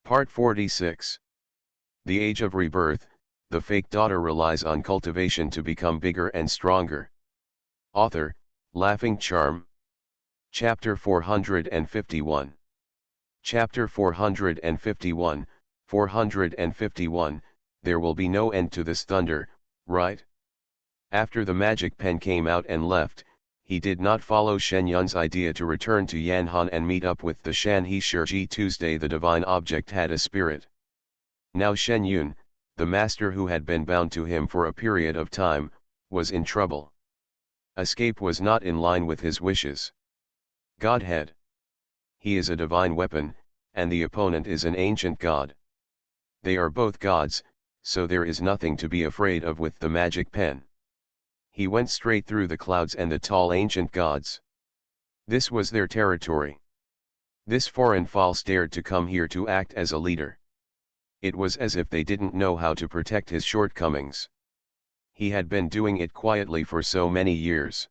Part 46. The Age of Rebirth, the fake daughter relies on cultivation to become bigger and stronger. Author, Laughing Charm. Chapter 451. Chapter 451, 451, there will be no end to this thunder, right? After the magic pen came out and left, he did not follow Shen Yun's idea to return to Yanhan and meet up with the Shan He Shiji Tuesday. The divine object had a spirit. Now Shen Yun, the master who had been bound to him for a period of time, was in trouble. Escape was not in line with his wishes. Godhead. He is a divine weapon, and the opponent is an ancient god. They are both gods, so there is nothing to be afraid of with the magic pen. He went straight through the clouds and the tall ancient gods. This was their territory. This foreign false dared to come here to act as a leader. It was as if they didn't know how to protect his shortcomings. He had been doing it quietly for so many years.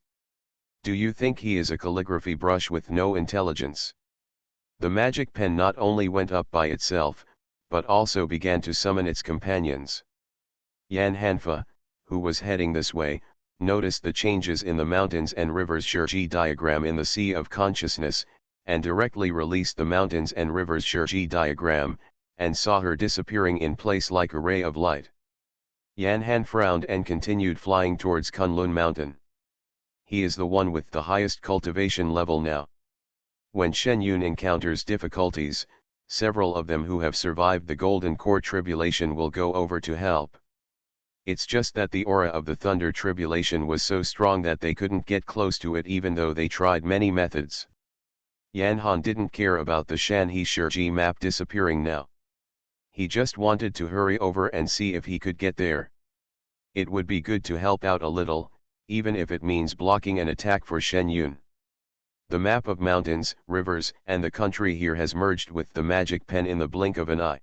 Do you think he is a calligraphy brush with no intelligence? The magic pen not only went up by itself, but also began to summon its companions. Yan Hanfa, who was heading this way, noticed the changes in the mountains and rivers Shiji diagram in the Sea of Consciousness, and directly released the mountains and rivers Shiji diagram, and saw her disappearing in place like a ray of light. Yan Han frowned and continued flying towards Kunlun Mountain. He is the one with the highest cultivation level now. When Shen Yun encounters difficulties, several of them who have survived the Golden Core tribulation will go over to help. It's just that the aura of the Thunder tribulation was so strong that they couldn't get close to it even though they tried many methods. Yan Han didn't care about the Shan He Shiji map disappearing now. He just wanted to hurry over and see if he could get there. It would be good to help out a little, even if it means blocking an attack for Shen Yun. The map of mountains, rivers, and the country here has merged with the magic pen in the blink of an eye.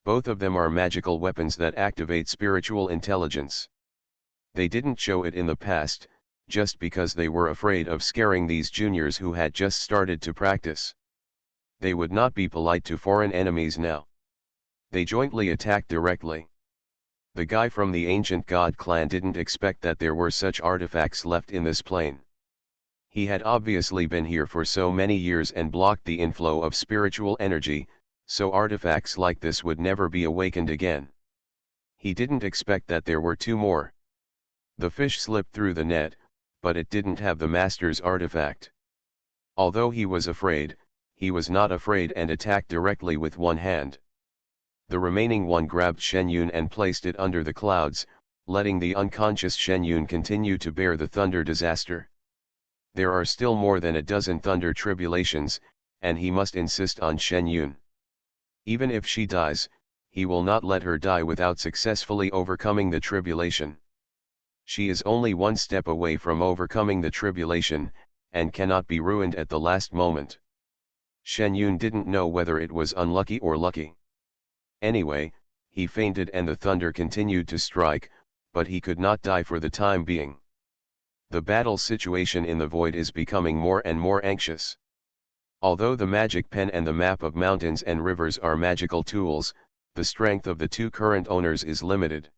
Both of them are magical weapons that activate spiritual intelligence. They didn't show it in the past, just because they were afraid of scaring these juniors who had just started to practice. They would not be polite to foreign enemies now. They jointly attacked directly. The guy from the ancient god clan didn't expect that there were such artifacts left in this plane. He had obviously been here for so many years and blocked the inflow of spiritual energy, so artifacts like this would never be awakened again. He didn't expect that there were two more. The fish slipped through the net, but it didn't have the master's artifact. Although he was afraid, he was not afraid and attacked directly with one hand. The remaining one grabbed Shen Yun and placed it under the clouds, letting the unconscious Shen Yun continue to bear the thunder disaster. There are still more than a dozen thunder tribulations, and he must insist on Shen Yun. Even if she dies, he will not let her die without successfully overcoming the tribulation. She is only one step away from overcoming the tribulation, and cannot be ruined at the last moment. Shen Yun didn't know whether it was unlucky or lucky. Anyway, he fainted and the thunder continued to strike, but he could not die for the time being. The battle situation in the void is becoming more and more anxious. Although the magic pen and the map of mountains and rivers are magical tools, the strength of the two current owners is limited.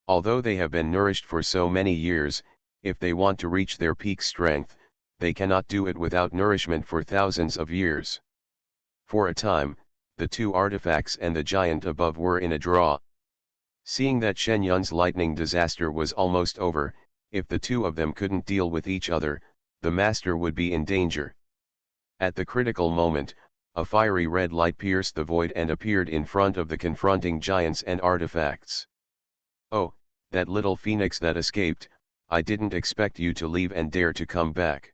Although they have been nourished for so many years, if they want to reach their peak strength, they cannot do it without nourishment for thousands of years. For a time, the two artifacts and the giant above were in a draw. Seeing that Shen Yun's lightning disaster was almost over, if the two of them couldn't deal with each other, the master would be in danger. At the critical moment, a fiery red light pierced the void and appeared in front of the confronting giants and artifacts. Oh, that little phoenix that escaped, I didn't expect you to leave and dare to come back.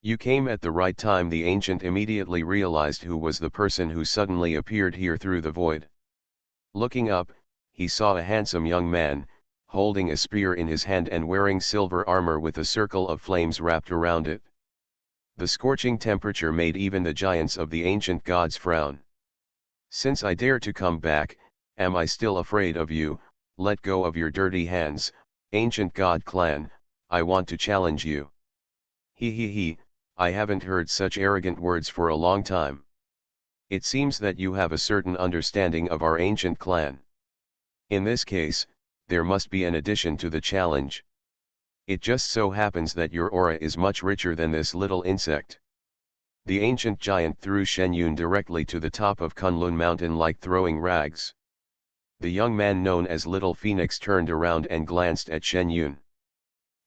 You came at the right time. The ancient immediately realized who was the person who suddenly appeared here through the void. Looking up, he saw a handsome young man, holding a spear in his hand and wearing silver armor with a circle of flames wrapped around it. The scorching temperature made even the giants of the ancient gods frown. Since I dare to come back, am I still afraid of you? Let go of your dirty hands, ancient god clan, I want to challenge you. He, I haven't heard such arrogant words for a long time. It seems that you have a certain understanding of our ancient clan. In this case, there must be an addition to the challenge. It just so happens that your aura is much richer than this little insect. The ancient giant threw Shen Yun directly to the top of Kunlun Mountain like throwing rags. The young man known as Little Phoenix turned around and glanced at Shen Yun.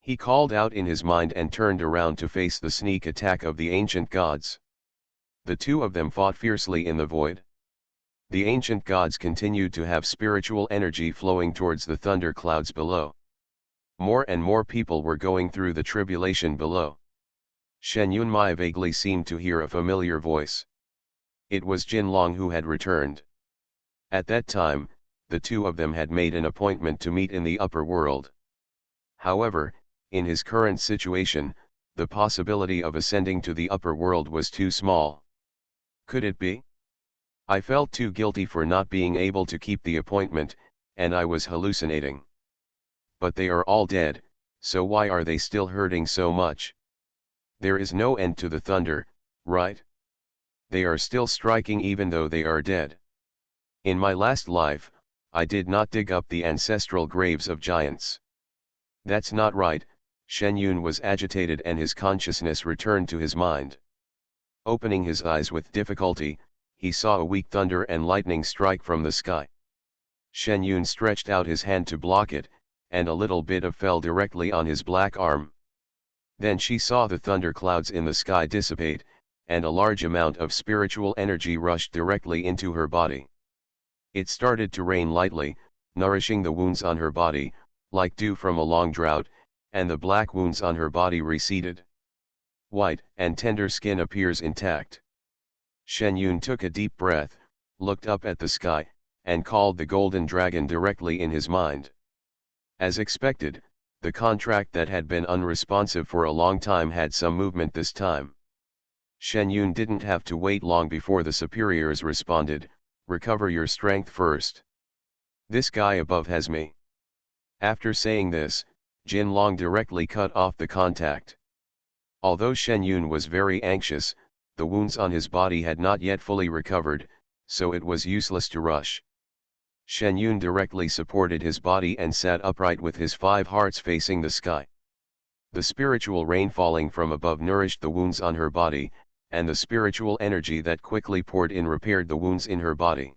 He called out in his mind and turned around to face the sneak attack of the ancient gods. The two of them fought fiercely in the void. The ancient gods continued to have spiritual energy flowing towards the thunder clouds below. More and more people were going through the tribulation below. Shen Yunmai vaguely seemed to hear a familiar voice. It was Jin Long who had returned. At that time, the two of them had made an appointment to meet in the upper world. However, in his current situation, the possibility of ascending to the upper world was too small. Could it be? I felt too guilty for not being able to keep the appointment, and I was hallucinating. But they are all dead, so why are they still hurting so much? There is no end to the thunder, right? They are still striking even though they are dead. In my last life, I did not dig up the ancestral graves of giants. That's not right. Shen Yun was agitated and his consciousness returned to his mind. Opening his eyes with difficulty, he saw a weak thunder and lightning strike from the sky. Shen Yun stretched out his hand to block it, and a little bit of fell directly on his black arm. Then she saw the thunder clouds in the sky dissipate, and a large amount of spiritual energy rushed directly into her body. It started to rain lightly, nourishing the wounds on her body, like dew from a long drought, and the black wounds on her body receded. White and tender skin appears intact. Shen Yun took a deep breath, looked up at the sky, and called the golden dragon directly in his mind. As expected, the contract that had been unresponsive for a long time had some movement this time. Shen Yun didn't have to wait long before the superiors responded, "Recover your strength first. This guy above has me." After saying this, Jin Long directly cut off the contact. Although Shen Yun was very anxious, the wounds on his body had not yet fully recovered, so it was useless to rush. Shen Yun directly supported his body and sat upright with his 5 hearts facing the sky. The spiritual rain falling from above nourished the wounds on her body, and the spiritual energy that quickly poured in repaired the wounds in her body.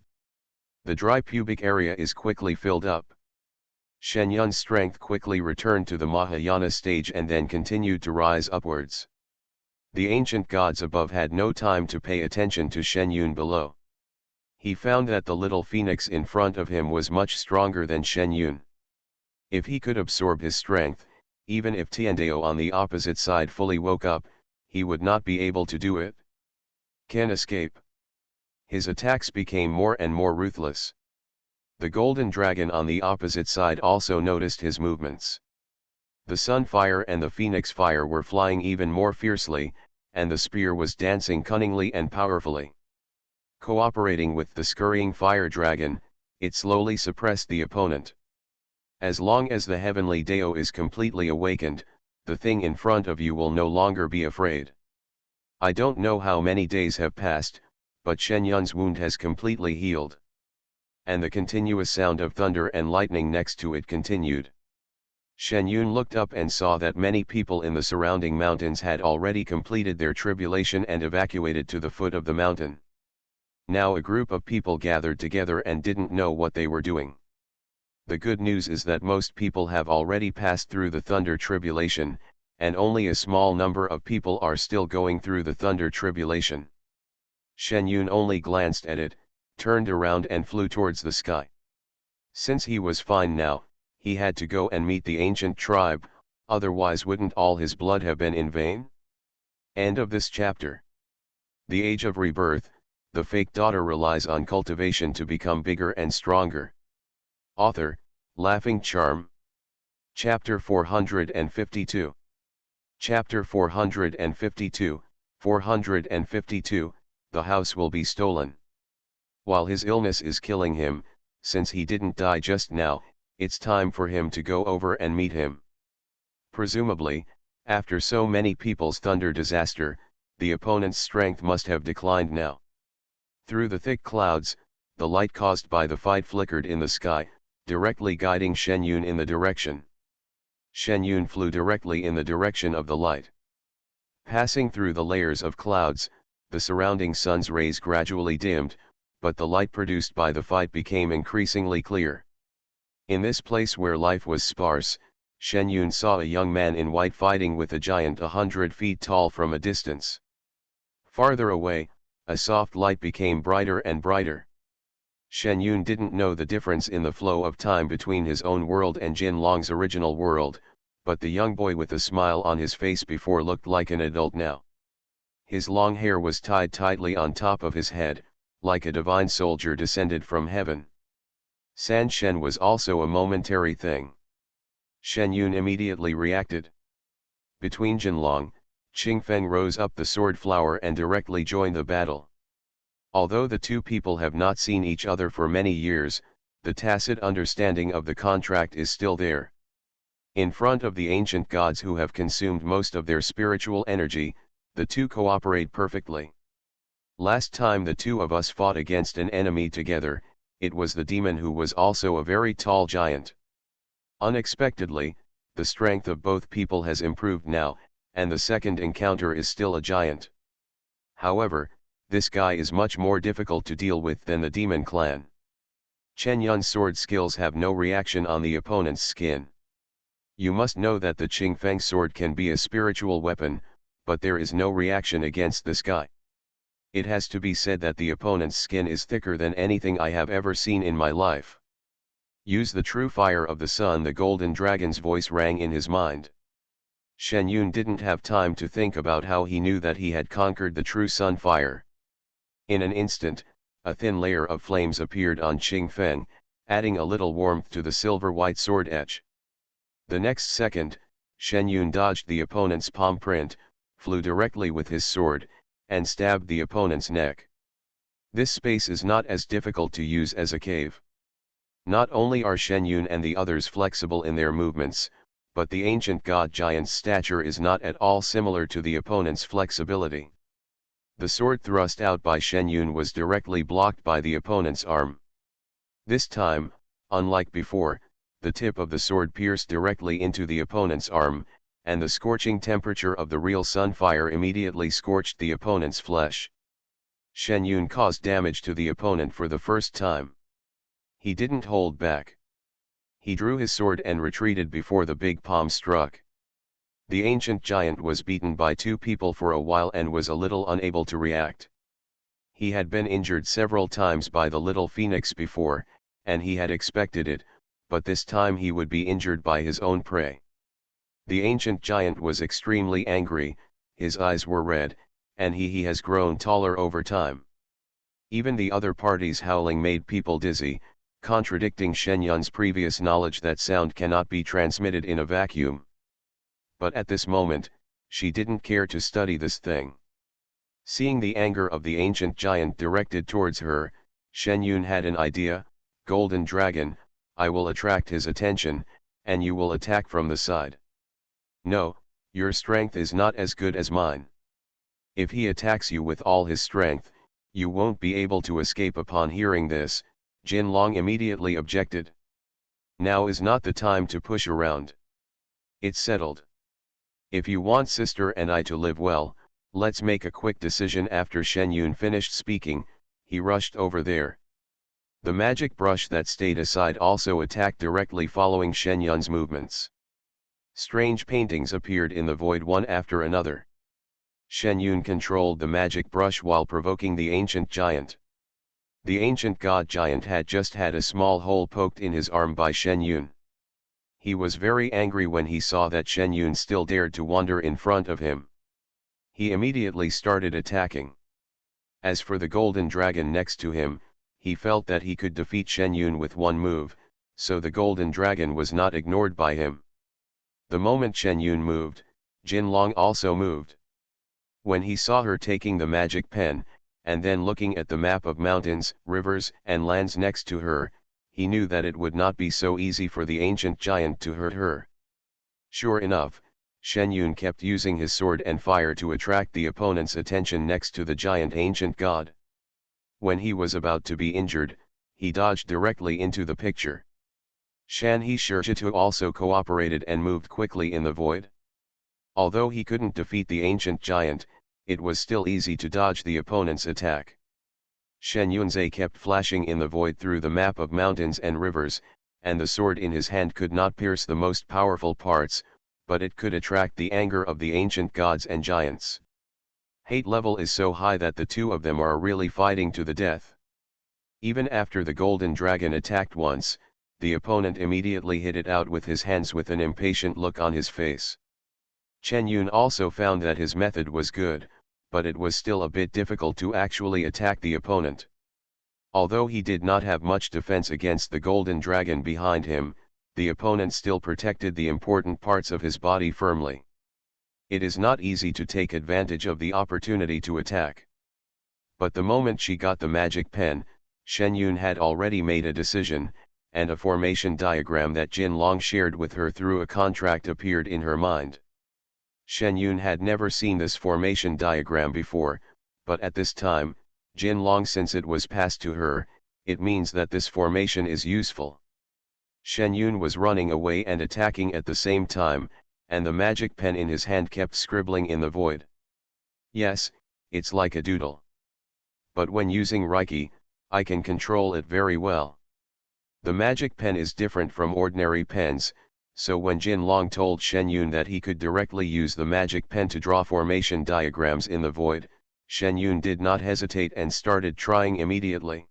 The dry pubic area is quickly filled up. Shen Yun's strength quickly returned to the Mahayana stage and then continued to rise upwards. The ancient gods above had no time to pay attention to Shen Yun below. He found that the little phoenix in front of him was much stronger than Shen Yun. If he could absorb his strength, even if Tiandao on the opposite side fully woke up, he would not be able to do it. Can escape. His attacks became more and more ruthless. The golden dragon on the opposite side also noticed his movements. The sun fire and the phoenix fire were flying even more fiercely, and the spear was dancing cunningly and powerfully. Cooperating with the scurrying fire dragon, it slowly suppressed the opponent. As long as the heavenly Dao is completely awakened, the thing in front of you will no longer be afraid. I don't know how many days have passed, but Shen Yun's wound has completely healed. And the continuous sound of thunder and lightning next to it continued. Shen Yun looked up and saw that many people in the surrounding mountains had already completed their tribulation and evacuated to the foot of the mountain. Now a group of people gathered together and didn't know what they were doing. The good news is that most people have already passed through the thunder tribulation, and only a small number of people are still going through the thunder tribulation. Shen Yun only glanced at it, turned around and flew towards the sky. Since he was fine now, he had to go and meet the ancient tribe, otherwise wouldn't all his blood have been in vain? End of this chapter. The Age of Rebirth, the fake daughter relies on cultivation to become bigger and stronger. Author, Laughing Charm. Chapter 452. Chapter 452, 452, the house will be stolen. While his illness is killing him, since he didn't die just now, it's time for him to go over and meet him. Presumably, after so many people's thunder disaster, the opponent's strength must have declined now. Through the thick clouds, the light caused by the fight flickered in the sky, directly guiding Shen Yun in the direction. Shen Yun flew directly in the direction of the light. Passing through the layers of clouds, the surrounding sun's rays gradually dimmed, but the light produced by the fight became increasingly clear. In this place where life was sparse, Shen Yun saw a young man in white fighting with a giant 100 feet tall from a distance. Farther away, a soft light became brighter and brighter. Shen Yun didn't know the difference in the flow of time between his own world and Jin Long's original world, but the young boy with a smile on his face before looked like an adult now. His long hair was tied tightly on top of his head, like a divine soldier descended from heaven. San Shen was also a momentary thing. Shen Yun immediately reacted. Between Jinlong, Qingfeng rose up the sword flower and directly joined the battle. Although the two people have not seen each other for many years, the tacit understanding of the contract is still there. In front of the ancient gods who have consumed most of their spiritual energy, the two cooperate perfectly. Last time the two of us fought against an enemy together, it was the demon who was also a very tall giant. Unexpectedly, the strength of both people has improved now, and the second encounter is still a giant. However, this guy is much more difficult to deal with than the demon clan. Chen Yun's sword skills have no reaction on the opponent's skin. You must know that the Qingfeng sword can be a spiritual weapon, but there is no reaction against this guy. It has to be said that the opponent's skin is thicker than anything I have ever seen in my life. Use the true fire of the sun, the golden dragon's voice rang in his mind. Shen Yun didn't have time to think about how he knew that he had conquered the true sun fire. In an instant, a thin layer of flames appeared on Qingfeng, adding a little warmth to the silver-white sword edge. The next second, Shen Yun dodged the opponent's palm print, flew directly with his sword, and stabbed the opponent's neck. This space is not as difficult to use as a cave. Not only are Shen Yun and the others flexible in their movements, but the ancient god giant's stature is not at all similar to the opponent's flexibility. The sword thrust out by Shen Yun was directly blocked by the opponent's arm. This time, unlike before, the tip of the sword pierced directly into the opponent's arm, and the scorching temperature of the real sun fire immediately scorched the opponent's flesh. Shen Yun caused damage to the opponent for the first time. He didn't hold back. He drew his sword and retreated before the big palm struck. The ancient giant was beaten by two people for a while and was a little unable to react. He had been injured several times by the little phoenix before, and he had expected it, but this time he would be injured by his own prey. The ancient giant was extremely angry, his eyes were red, and he has grown taller over time. Even the other party's howling made people dizzy, contradicting Shen Yun's previous knowledge that sound cannot be transmitted in a vacuum. But at this moment, she didn't care to study this thing. Seeing the anger of the ancient giant directed towards her, Shen Yun had an idea. Golden Dragon, I will attract his attention, and you will attack from the side. No, your strength is not as good as mine. If he attacks you with all his strength, you won't be able to escape. Upon hearing this, Jin Long immediately objected. Now is not the time to push around. It's settled. If you want sister and I to live well, let's make a quick decision. After Shen Yun finished speaking, he rushed over there. The magic brush that stayed aside also attacked directly following Shen Yun's movements. Strange paintings appeared in the void one after another. Shen Yun controlled the magic brush while provoking the ancient giant. The ancient god giant had just had a small hole poked in his arm by Shen Yun. He was very angry when he saw that Shen Yun still dared to wander in front of him. He immediately started attacking. As for the golden dragon next to him, he felt that he could defeat Shen Yun with one move, so the golden dragon was not ignored by him. The moment Shen Yun moved, Jin Long also moved. When he saw her taking the magic pen, and then looking at the map of mountains, rivers, and lands next to her, he knew that it would not be so easy for the ancient giant to hurt her. Sure enough, Shen Yun kept using his sword and fire to attract the opponent's attention next to the giant ancient god. When he was about to be injured, he dodged directly into the picture. Shan He Shirjitu also cooperated and moved quickly in the void. Although he couldn't defeat the ancient giant, it was still easy to dodge the opponent's attack. Shen Yunzai kept flashing in the void through the map of mountains and rivers, and the sword in his hand could not pierce the most powerful parts, but it could attract the anger of the ancient gods and giants. Hate level is so high that the two of them are really fighting to the death. Even after the golden dragon attacked once, the opponent immediately hit it out with his hands with an impatient look on his face. Chen Yun also found that his method was good, but it was still a bit difficult to actually attack the opponent. Although he did not have much defense against the golden dragon behind him, the opponent still protected the important parts of his body firmly. It is not easy to take advantage of the opportunity to attack. But the moment she got the magic pen, Shen Yun had already made a decision, and a formation diagram that Jin Long shared with her through a contract appeared in her mind. Shen Yun had never seen this formation diagram before, but at this time, Jin Long, since it was passed to her, it means that this formation is useful. Shen Yun was running away and attacking at the same time, and the magic pen in his hand kept scribbling in the void. Yes, it's like a doodle. But when using Reiki, I can control it very well. The magic pen is different from ordinary pens, so when Jin Long told Shen Yun that he could directly use the magic pen to draw formation diagrams in the void, Shen Yun did not hesitate and started trying immediately.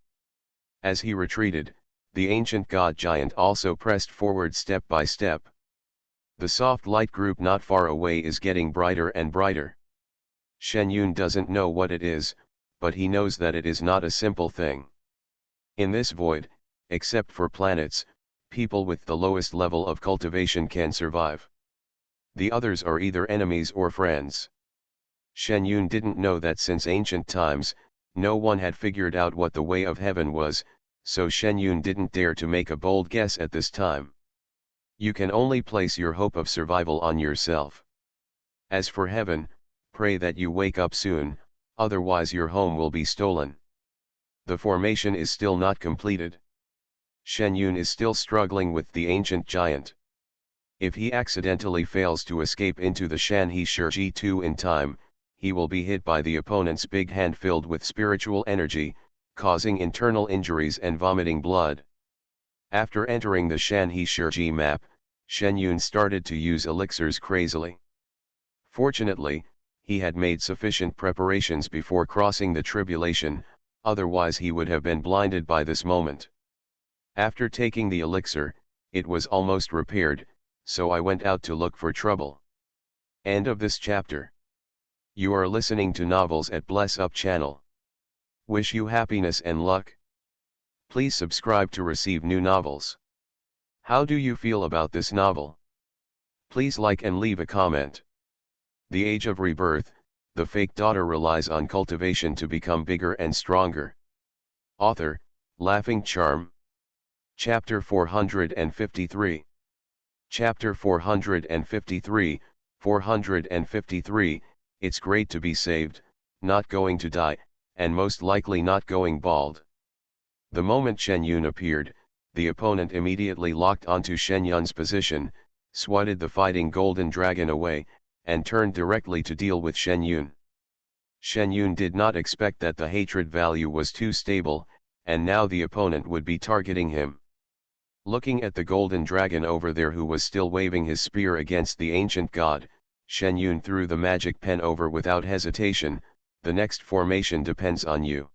As he retreated, the ancient god giant also pressed forward step by step. The soft light group not far away is getting brighter and brighter. Shen Yun doesn't know what it is, but he knows that it is not a simple thing. In this void, except for planets, people with the lowest level of cultivation can survive. The others are either enemies or friends. Shen Yun didn't know that since ancient times, no one had figured out what the way of heaven was, so Shen Yun didn't dare to make a bold guess at this time. You can only place your hope of survival on yourself. As for heaven, pray that you wake up soon, otherwise your home will be stolen. The formation is still not completed. Shen Yun is still struggling with the ancient giant. If he accidentally fails to escape into the Shan He Shirji 2 in time, he will be hit by the opponent's big hand filled with spiritual energy, causing internal injuries and vomiting blood. After entering the Shan He Shirji map, Shen Yun started to use elixirs crazily. Fortunately, he had made sufficient preparations before crossing the tribulation, otherwise he would have been blinded by this moment. After taking the elixir, it was almost repaired, so I went out to look for trouble. End of this chapter. You are listening to Novels at Bless Up channel. Wish you happiness and luck. Please subscribe to receive new novels. How do you feel about this novel? Please like and leave a comment. The Age of Rebirth, the fake daughter relies on cultivation to become bigger and stronger. Author, Laughing Charm. Chapter 453. Chapter 453, 453, it's great to be saved, not going to die, and most likely not going bald. The moment Shen Yun appeared, the opponent immediately locked onto Shen Yun's position, swatted the fighting golden dragon away, and turned directly to deal with Shen Yun. Shen Yun did not expect that the hatred value was too stable, and now the opponent would be targeting him. Looking at the golden dragon over there who was still waving his spear against the ancient god, Shen Yun threw the magic pen over without hesitation. The next formation depends on you.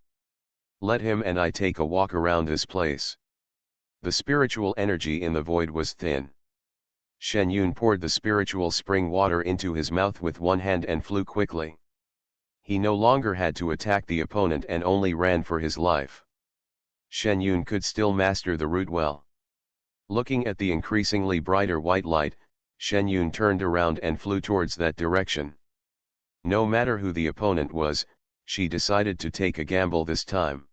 Let him and I take a walk around this place. The spiritual energy in the void was thin. Shen Yun poured the spiritual spring water into his mouth with one hand and flew quickly. He no longer had to attack the opponent and only ran for his life. Shen Yun could still master the route well. Looking at the increasingly brighter white light, Shen Yun turned around and flew towards that direction. No matter who the opponent was, she decided to take a gamble this time.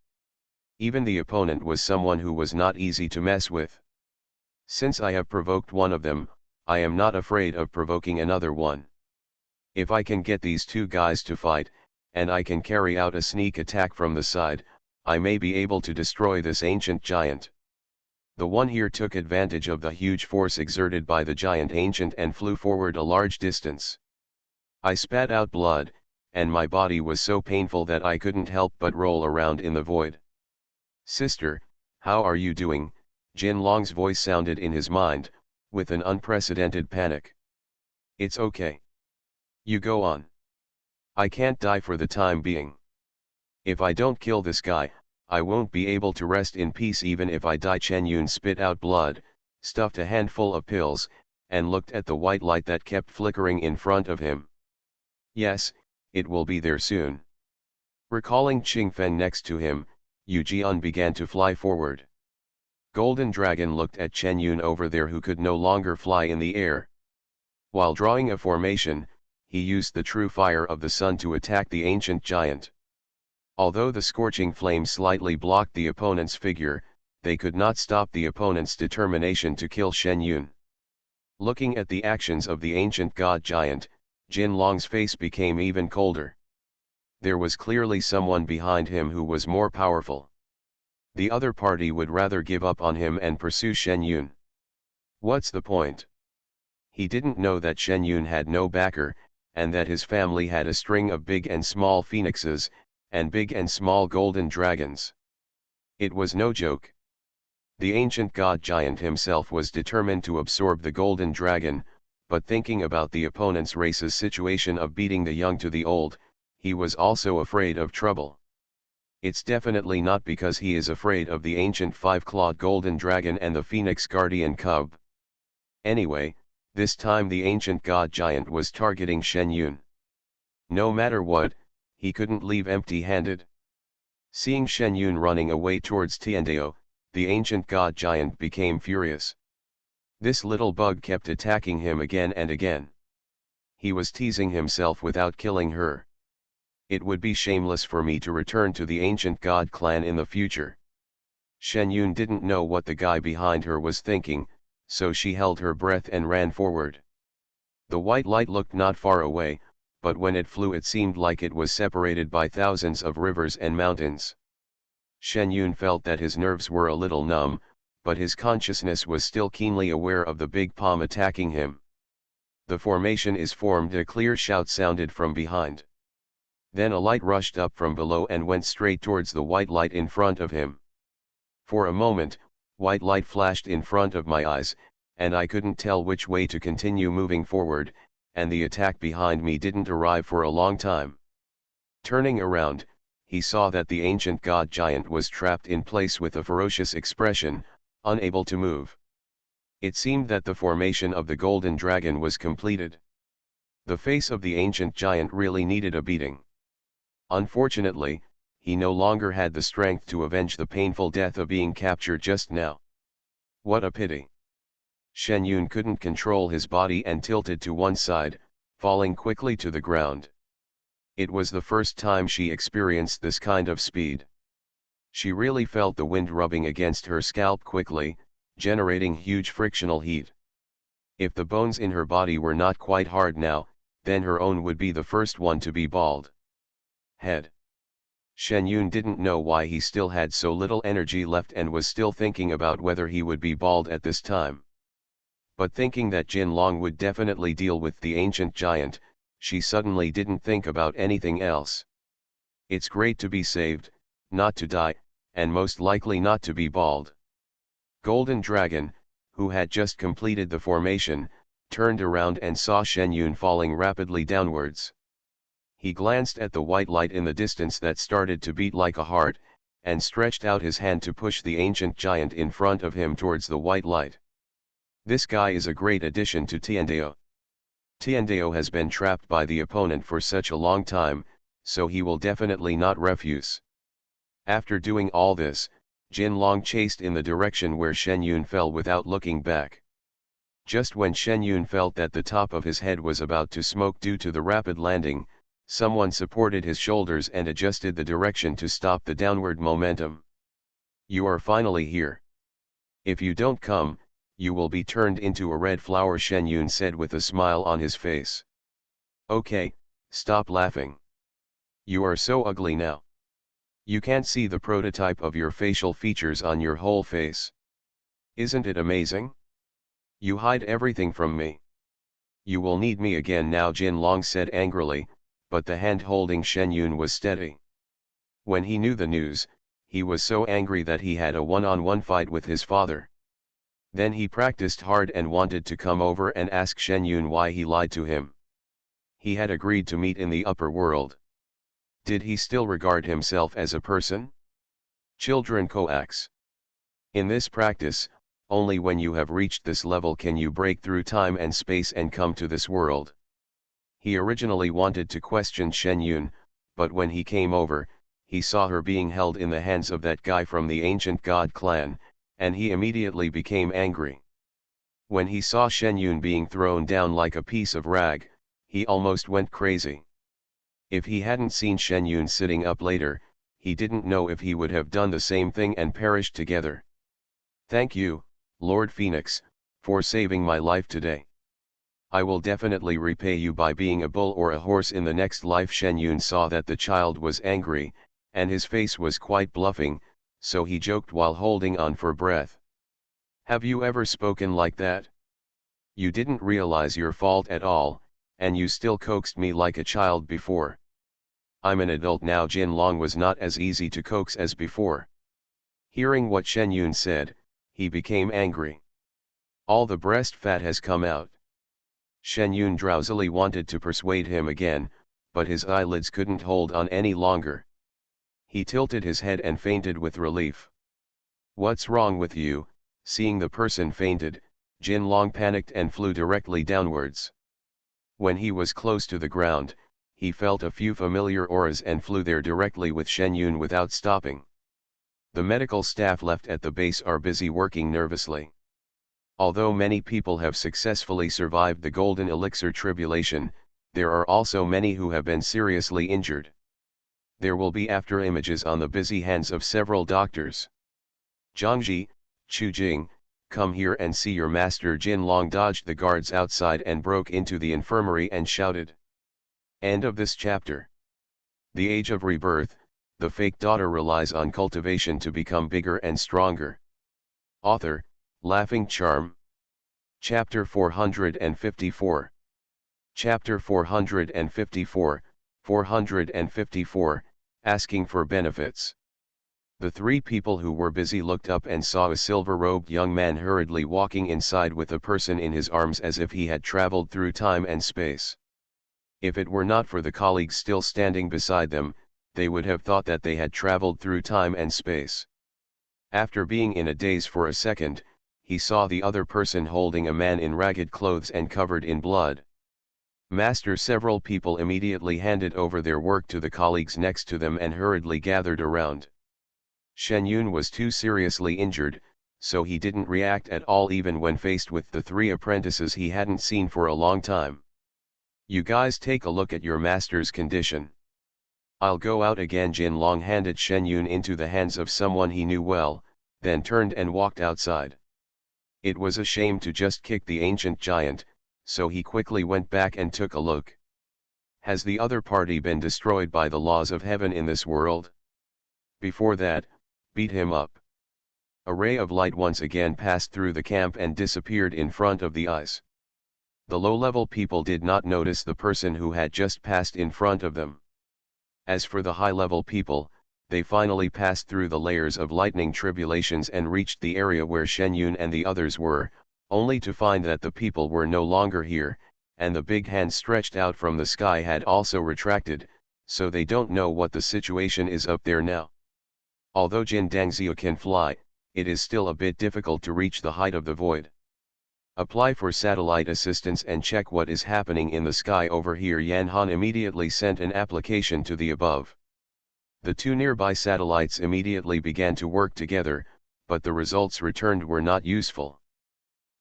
Even the opponent was someone who was not easy to mess with. Since I have provoked one of them, I am not afraid of provoking another one. If I can get these two guys to fight, and I can carry out a sneak attack from the side, I may be able to destroy this ancient giant. The one here took advantage of the huge force exerted by the giant ancient and flew forward a large distance. I spat out blood, and my body was so painful that I couldn't help but roll around in the void. Sister, how are you doing? Jin Long's voice sounded in his mind, with an unprecedented panic. It's okay. You go on. I can't die for the time being. If I don't kill this guy, I won't be able to rest in peace even if I die. Chen Yun spit out blood, stuffed a handful of pills, and looked at the white light that kept flickering in front of him. Yes, it will be there soon. Recalling Qing Fen next to him, Yu Jian began to fly forward. Golden Dragon looked at Chen Yun over there, who could no longer fly in the air. While drawing a formation, he used the true fire of the sun to attack the ancient giant. Although the scorching flame slightly blocked the opponent's figure, they could not stop the opponent's determination to kill Shen Yun. Looking at the actions of the ancient god giant, Jin Long's face became even colder. There was clearly someone behind him who was more powerful. The other party would rather give up on him and pursue Shen Yun. What's the point? He didn't know that Shen Yun had no backer, and that his family had a string of big and small phoenixes, and big and small golden dragons. It was no joke. The ancient god giant himself was determined to absorb the golden dragon, but thinking about the opponent's race's situation of beating the young to the old, he was also afraid of trouble. It's definitely not because he is afraid of the ancient five-clawed golden dragon and the phoenix guardian cub. Anyway, this time the ancient god giant was targeting Shen Yun. No matter what, he couldn't leave empty-handed. Seeing Shen Yun running away towards Tiandao, the ancient god giant became furious. This little bug kept attacking him again and again. He was teasing himself without killing her. It would be shameless for me to return to the ancient god clan in the future. Shen Yun didn't know what the guy behind her was thinking, so she held her breath and ran forward. The white light looked not far away, but when it flew it seemed like it was separated by thousands of rivers and mountains. Shen Yun felt that his nerves were a little numb, but his consciousness was still keenly aware of the big palm attacking him. The formation is formed. A clear shout sounded from behind. Then a light rushed up from below and went straight towards the white light in front of him. For a moment, white light flashed in front of my eyes, and I couldn't tell which way to continue moving forward, and the attack behind me didn't arrive for a long time. Turning around, he saw that the ancient god giant was trapped in place with a ferocious expression, unable to move. It seemed that the formation of the golden dragon was completed. The face of the ancient giant really needed a beating. Unfortunately, he no longer had the strength to avenge the painful death of being captured just now. What a pity. Shen Yun couldn't control his body and tilted to one side, falling quickly to the ground. It was the first time she experienced this kind of speed. She really felt the wind rubbing against her scalp quickly, generating huge frictional heat. If the bones in her body were not quite hard now, then her own would be the first one to be bald. Head. Shen Yun didn't know why he still had so little energy left and was still thinking about whether he would be bald at this time. But thinking that Jin Long would definitely deal with the ancient giant, she suddenly didn't think about anything else. It's great to be saved, not to die, and most likely not to be bald. Golden Dragon, who had just completed the formation, turned around and saw Shen Yun falling rapidly downwards. He glanced at the white light in the distance that started to beat like a heart, and stretched out his hand to push the ancient giant in front of him towards the white light. This guy is a great addition to Tiandao. Tiandao has been trapped by the opponent for such a long time, so he will definitely not refuse. After doing all this, Jin Long chased in the direction where Shen Yun fell without looking back. Just when Shen Yun felt that the top of his head was about to smoke due to the rapid landing, someone supported his shoulders and adjusted the direction to stop the downward momentum. You are finally here. If you don't come, you will be turned into a red flower, Shen Yun said with a smile on his face. Okay, stop laughing. You are so ugly now. You can't see the prototype of your facial features on your whole face. Isn't it amazing? You hide everything from me. You will need me again now, Jin Long said angrily, but the hand holding Shen Yun was steady. When he knew the news, he was so angry that he had a one-on-one fight with his father. Then he practiced hard and wanted to come over and ask Shen Yun why he lied to him. He had agreed to meet in the upper world. Did he still regard himself as a person? Children coax. In this practice, only when you have reached this level can you break through time and space and come to this world. He originally wanted to question Shen Yun, but when he came over, he saw her being held in the hands of that guy from the ancient god clan, and he immediately became angry. When he saw Shen Yun being thrown down like a piece of rag, he almost went crazy. If he hadn't seen Shen Yun sitting up later, he didn't know if he would have done the same thing and perished together. Thank you, Lord Phoenix, for saving my life today. I will definitely repay you by being a bull or a horse in the next life. Shen Yun saw that the child was angry, and his face was quite bluffing, so he joked while holding on for breath. Have you ever spoken like that? You didn't realize your fault at all, and you still coaxed me like a child before. I'm an adult now. Jin Long was not as easy to coax as before. Hearing what Shen Yun said, he became angry. All the breast fat has come out. Shen Yun drowsily wanted to persuade him again, but his eyelids couldn't hold on any longer. He tilted his head and fainted with relief. What's wrong with you? Seeing the person fainted, Jin Long panicked and flew directly downwards. When he was close to the ground, he felt a few familiar auras and flew there directly with Shen Yun without stopping. The medical staff left at the base are busy working nervously. Although many people have successfully survived the Golden Elixir tribulation, there are also many who have been seriously injured. There will be after images on the busy hands of several doctors. Zhangji, Chu Jing, come here and see your master. Jin Long dodged the guards outside and broke into the infirmary and shouted. End of this chapter. The Age of Rebirth, the fake daughter relies on cultivation to become bigger and stronger. Author, Laughing Charm. Chapter 454. Chapter 454, 454, Asking for Benefits. The three people who were busy looked up and saw a silver-robed young man hurriedly walking inside with a person in his arms as if he had traveled through time and space. If it were not for the colleagues still standing beside them, they would have thought that they had traveled through time and space. After being in a daze for a second, he saw the other person holding a man in ragged clothes and covered in blood. Master, several people immediately handed over their work to the colleagues next to them and hurriedly gathered around. Shen Yun was too seriously injured, so he didn't react at all even when faced with the three apprentices he hadn't seen for a long time. You guys take a look at your master's condition. I'll go out again. Jin Long handed Shen Yun into the hands of someone he knew well, then turned and walked outside. It was a shame to just kick the ancient giant, so he quickly went back and took a look. Has the other party been destroyed by the laws of heaven in this world? Before that, beat him up. A ray of light once again passed through the camp and disappeared in front of the eyes. The low-level people did not notice the person who had just passed in front of them. As for the high-level people, they finally passed through the layers of lightning tribulations and reached the area where Shen Yun and the others were, only to find that the people were no longer here, and the big hand stretched out from the sky had also retracted, so they don't know what the situation is up there now. Although Jin Dangzhou can fly, it is still a bit difficult to reach the height of the void. Apply for satellite assistance and check what is happening in the sky over here. Yan Han immediately sent an application to the above. The two nearby satellites immediately began to work together, but the results returned were not useful.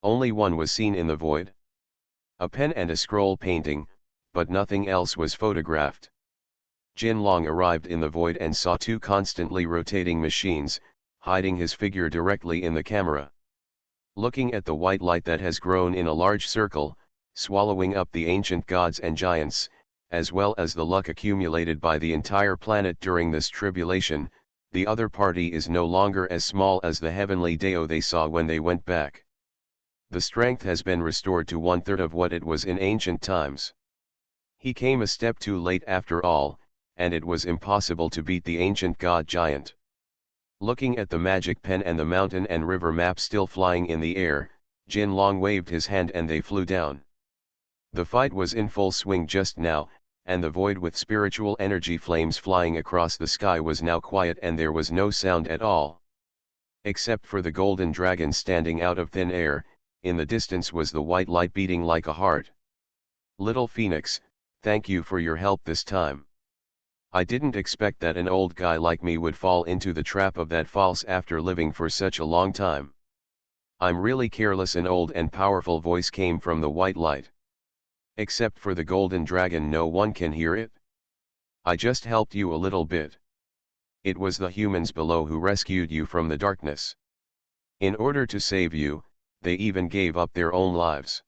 Only one was seen in the void. A pen and a scroll painting, but nothing else was photographed. Jin Long arrived in the void and saw two constantly rotating machines, hiding his figure directly in the camera. Looking at the white light that has grown in a large circle, swallowing up the ancient gods and giants, as well as the luck accumulated by the entire planet during this tribulation, the other party is no longer as small as the heavenly Deo they saw when they went back. The strength has been restored to 1/3 of what it was in ancient times. He came a step too late after all, and it was impossible to beat the ancient god giant. Looking at the magic pen and the mountain and river map still flying in the air, Jin Long waved his hand and they flew down. The fight was in full swing just now, and the void with spiritual energy flames flying across the sky was now quiet and there was no sound at all. Except for the golden dragon standing out of thin air, in the distance was the white light beating like a heart. Little Phoenix, thank you for your help this time. I didn't expect that an old guy like me would fall into the trap of that false after living for such a long time. I'm really careless. An old and powerful voice came from the white light. Except for the golden dragon, no one can hear it. I just helped you a little bit. It was the humans below who rescued you from the darkness. In order to save you, they even gave up their own lives.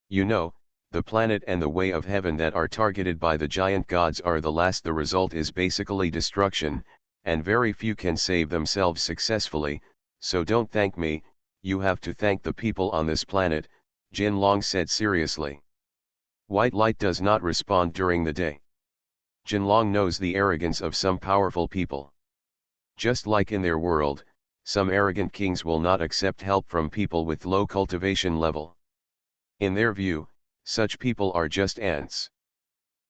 You know, the planet and the way of heaven that are targeted by the giant gods are the last. The result is basically destruction, and very few can save themselves successfully, so don't thank me, you have to thank the people on this planet, Jin Long said seriously. White light does not respond during the day. Jin Long knows the arrogance of some powerful people. Just like in their world, some arrogant kings will not accept help from people with low cultivation level. In their view, such people are just ants.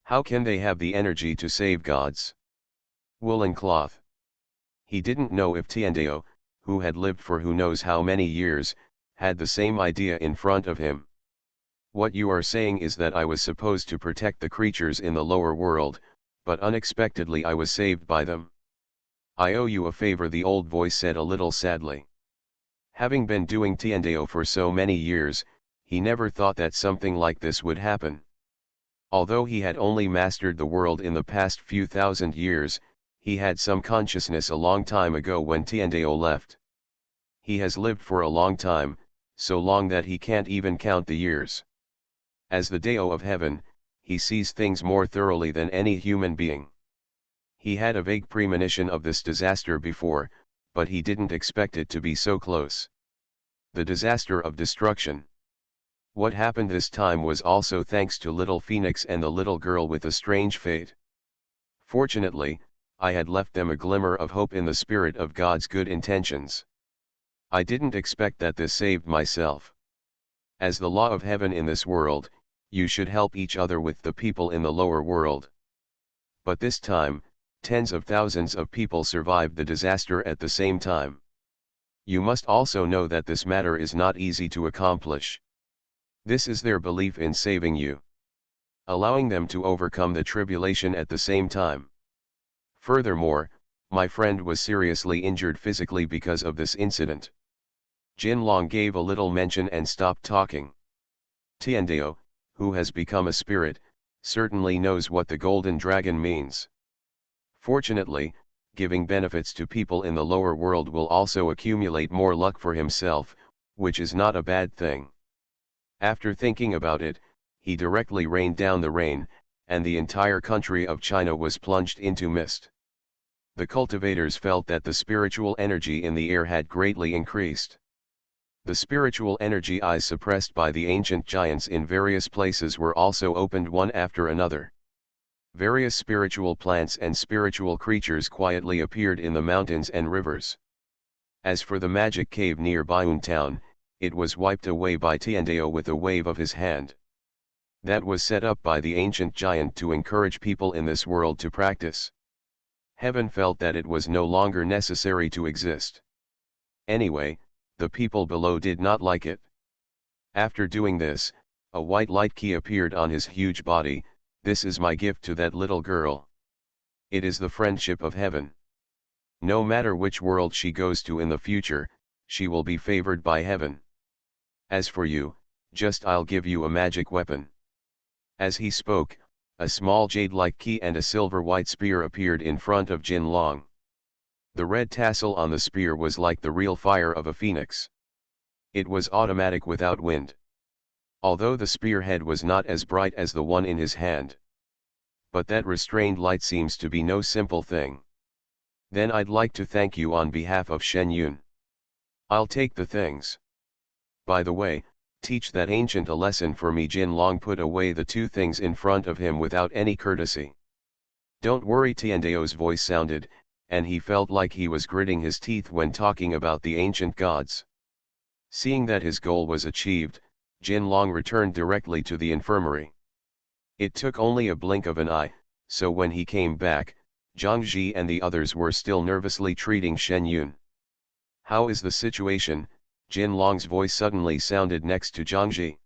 How can they have the energy to save gods? Woolen cloth. He didn't know if Tiandeo, who had lived for who knows how many years, had the same idea in front of him. What you are saying is that I was supposed to protect the creatures in the lower world, but unexpectedly I was saved by them. I owe you a favor, the old voice said a little sadly. Having been doing Tiandeo for so many years, he never thought that something like this would happen. Although he had only mastered the world in the past few thousand years, he had some consciousness a long time ago when Tiandeo left. He has lived for a long time, so long that he can't even count the years. As the Deo of heaven, he sees things more thoroughly than any human being. He had a vague premonition of this disaster before, but he didn't expect it to be so close. The disaster of destruction. What happened this time was also thanks to little Phoenix and the little girl with a strange fate. Fortunately, I had left them a glimmer of hope in the spirit of God's good intentions. I didn't expect that this saved myself. As the law of heaven in this world, you should help each other with the people in the lower world. But this time, tens of thousands of people survived the disaster at the same time. You must also know that this matter is not easy to accomplish. This is their belief in saving you, allowing them to overcome the tribulation at the same time. Furthermore, my friend was seriously injured physically because of this incident. Jin Long gave a little mention and stopped talking. Tiandeo, who has become a spirit, certainly knows what the golden dragon means. Fortunately, giving benefits to people in the lower world will also accumulate more luck for himself, which is not a bad thing. After thinking about it, he directly rained down the rain, and the entire country of China was plunged into mist. The cultivators felt that the spiritual energy in the air had greatly increased. The spiritual energy eyes suppressed by the ancient giants in various places were also opened one after another. Various spiritual plants and spiritual creatures quietly appeared in the mountains and rivers. As for the magic cave near Baiyun town, it was wiped away by Tiandeo with a wave of his hand. That was set up by the ancient giant to encourage people in this world to practice. Heaven felt that it was no longer necessary to exist. Anyway, the people below did not like it. After doing this, a white light key appeared on his huge body. This is my gift to that little girl. It is the friendship of heaven. No matter which world she goes to in the future, she will be favored by heaven. As for you, just I'll give you a magic weapon. As he spoke, a small jade-like key and a silver-white spear appeared in front of Jin Long. The red tassel on the spear was like the real fire of a phoenix. It was automatic without wind. Although the spearhead was not as bright as the one in his hand. but that restrained light seems to be no simple thing. Then I'd like to thank you on behalf of Shen Yun. I'll take the things. By the way, teach that ancient a lesson for me. Jin Long put away the two things in front of him without any courtesy. Don't worry, Tiandao's voice sounded, and he felt like he was gritting his teeth when talking about the ancient gods. Seeing that his goal was achieved, Jin Long returned directly to the infirmary. It took only a blink of an eye, so when he came back, Zhang Ji and the others were still nervously treating Shen Yun. How is the situation? Jin Long's voice suddenly sounded next to Zhang Ji.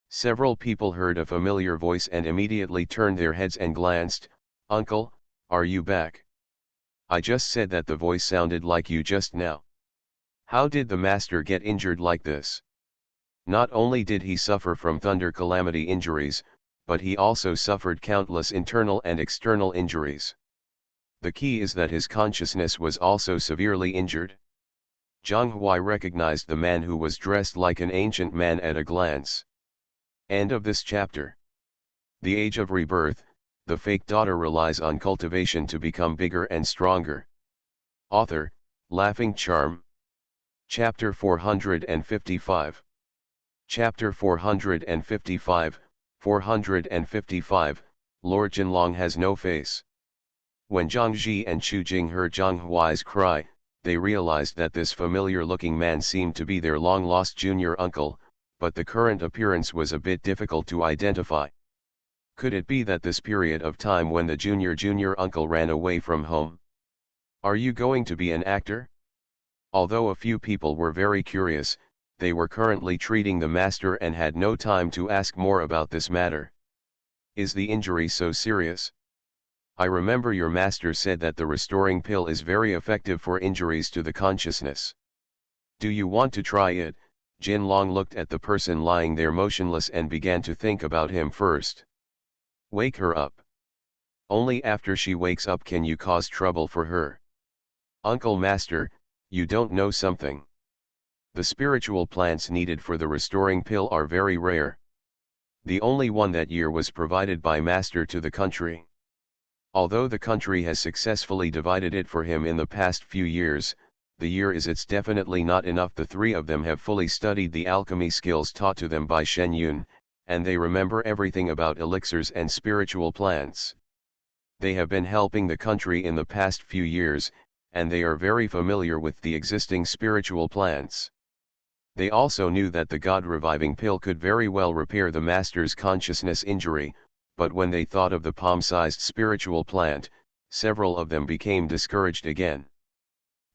Several people heard a familiar voice and immediately turned their heads and glanced. Uncle, are you back? I just said that the voice sounded like you just now. How did the master get injured like this? Not only did he suffer from thunder calamity injuries, but he also suffered countless internal and external injuries. The key is that his consciousness was also severely injured. Zhang Huai recognized the man who was dressed like an ancient man at a glance. End of this chapter. The Age of Rebirth, the fake daughter relies on cultivation to become bigger and stronger. Author, Laughing Charm. Chapter 455. Chapter 455, 455, Lord Jinlong has no face. When Zhang Ji and Chu Jing heard Zhang Huai's cry, they realized that this familiar-looking man seemed to be their long-lost junior uncle, but the current appearance was a bit difficult to identify. Could it be that this period of time when the junior uncle ran away from home? Are you going to be an actor? Although a few people were very curious, they were currently treating the master and had no time to ask more about this matter. Is the injury so serious? I remember your master said that the restoring pill is very effective for injuries to the consciousness. Do you want to try it? Jin Long looked at the person lying there motionless and began to think about him first. Wake her up. Only after she wakes up can you cause trouble for her. Uncle Master, you don't know something. The spiritual plants needed for the restoring pill are very rare. The only one that year was provided by Master to the country. Although the country has successfully divided it for him in the past few years, the year is it's definitely not enough. The three of them have fully studied the alchemy skills taught to them by Shen Yun, and they remember everything about elixirs and spiritual plants. They have been helping the country in the past few years, and they are very familiar with the existing spiritual plants. They also knew that the God-reviving pill could very well repair the master's consciousness injury, but when they thought of the palm-sized spiritual plant, several of them became discouraged again.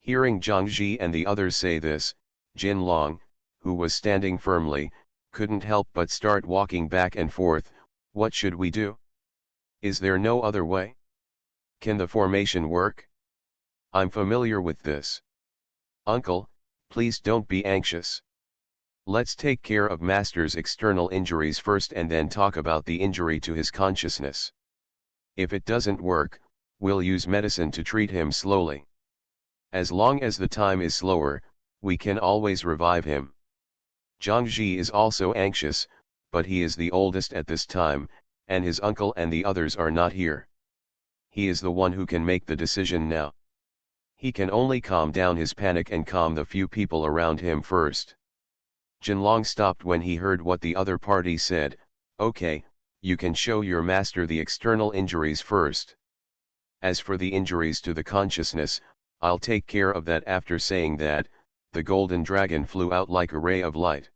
Hearing Zhang Ji and the others say this, Jin Long, who was standing firmly, couldn't help but start walking back and forth. What should we do? Is there no other way? Can the formation work? I'm familiar with this. Uncle, please don't be anxious. Let's take care of Master's external injuries first and then talk about the injury to his consciousness. If it doesn't work, we'll use medicine to treat him slowly. As long as the time is slower, we can always revive him. Zhang Ji is also anxious, but he is the oldest at this time, and his uncle and the others are not here. He is the one who can make the decision now. He can only calm down his panic and calm the few people around him first. Jinlong stopped when he heard what the other party said. Okay, you can show your master the external injuries first. As for the injuries to the consciousness, I'll take care of that. After saying that, the golden dragon flew out like a ray of light.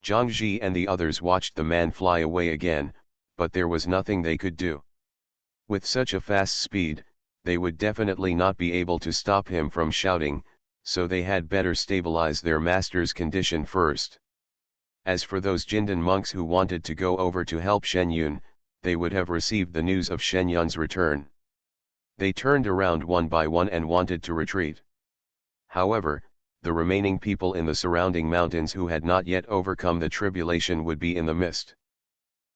Zhang Ji and the others watched the man fly away again, but there was nothing they could do. With such a fast speed, they would definitely not be able to stop him from shouting, so they had better stabilize their master's condition first. As for those Jindan monks who wanted to go over to help Shen Yun, they would have received the news of Shen Yun's return. They turned around one by one and wanted to retreat. However, the remaining people in the surrounding mountains who had not yet overcome the tribulation would be in the mist.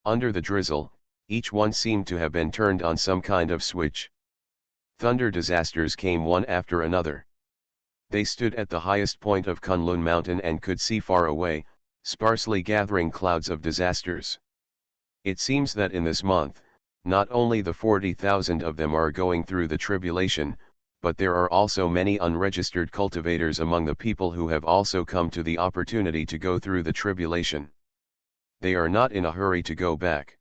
Under the drizzle, each one seemed to have been turned on some kind of switch. Thunder disasters came one after another. They stood at the highest point of Kunlun Mountain and could see far away, sparsely gathering clouds of disasters. It seems that in this month, Not only the 40,000 of them are going through the tribulation, but there are also many unregistered cultivators among the people who have also come to the opportunity to go through the tribulation. They are not in a hurry to go back.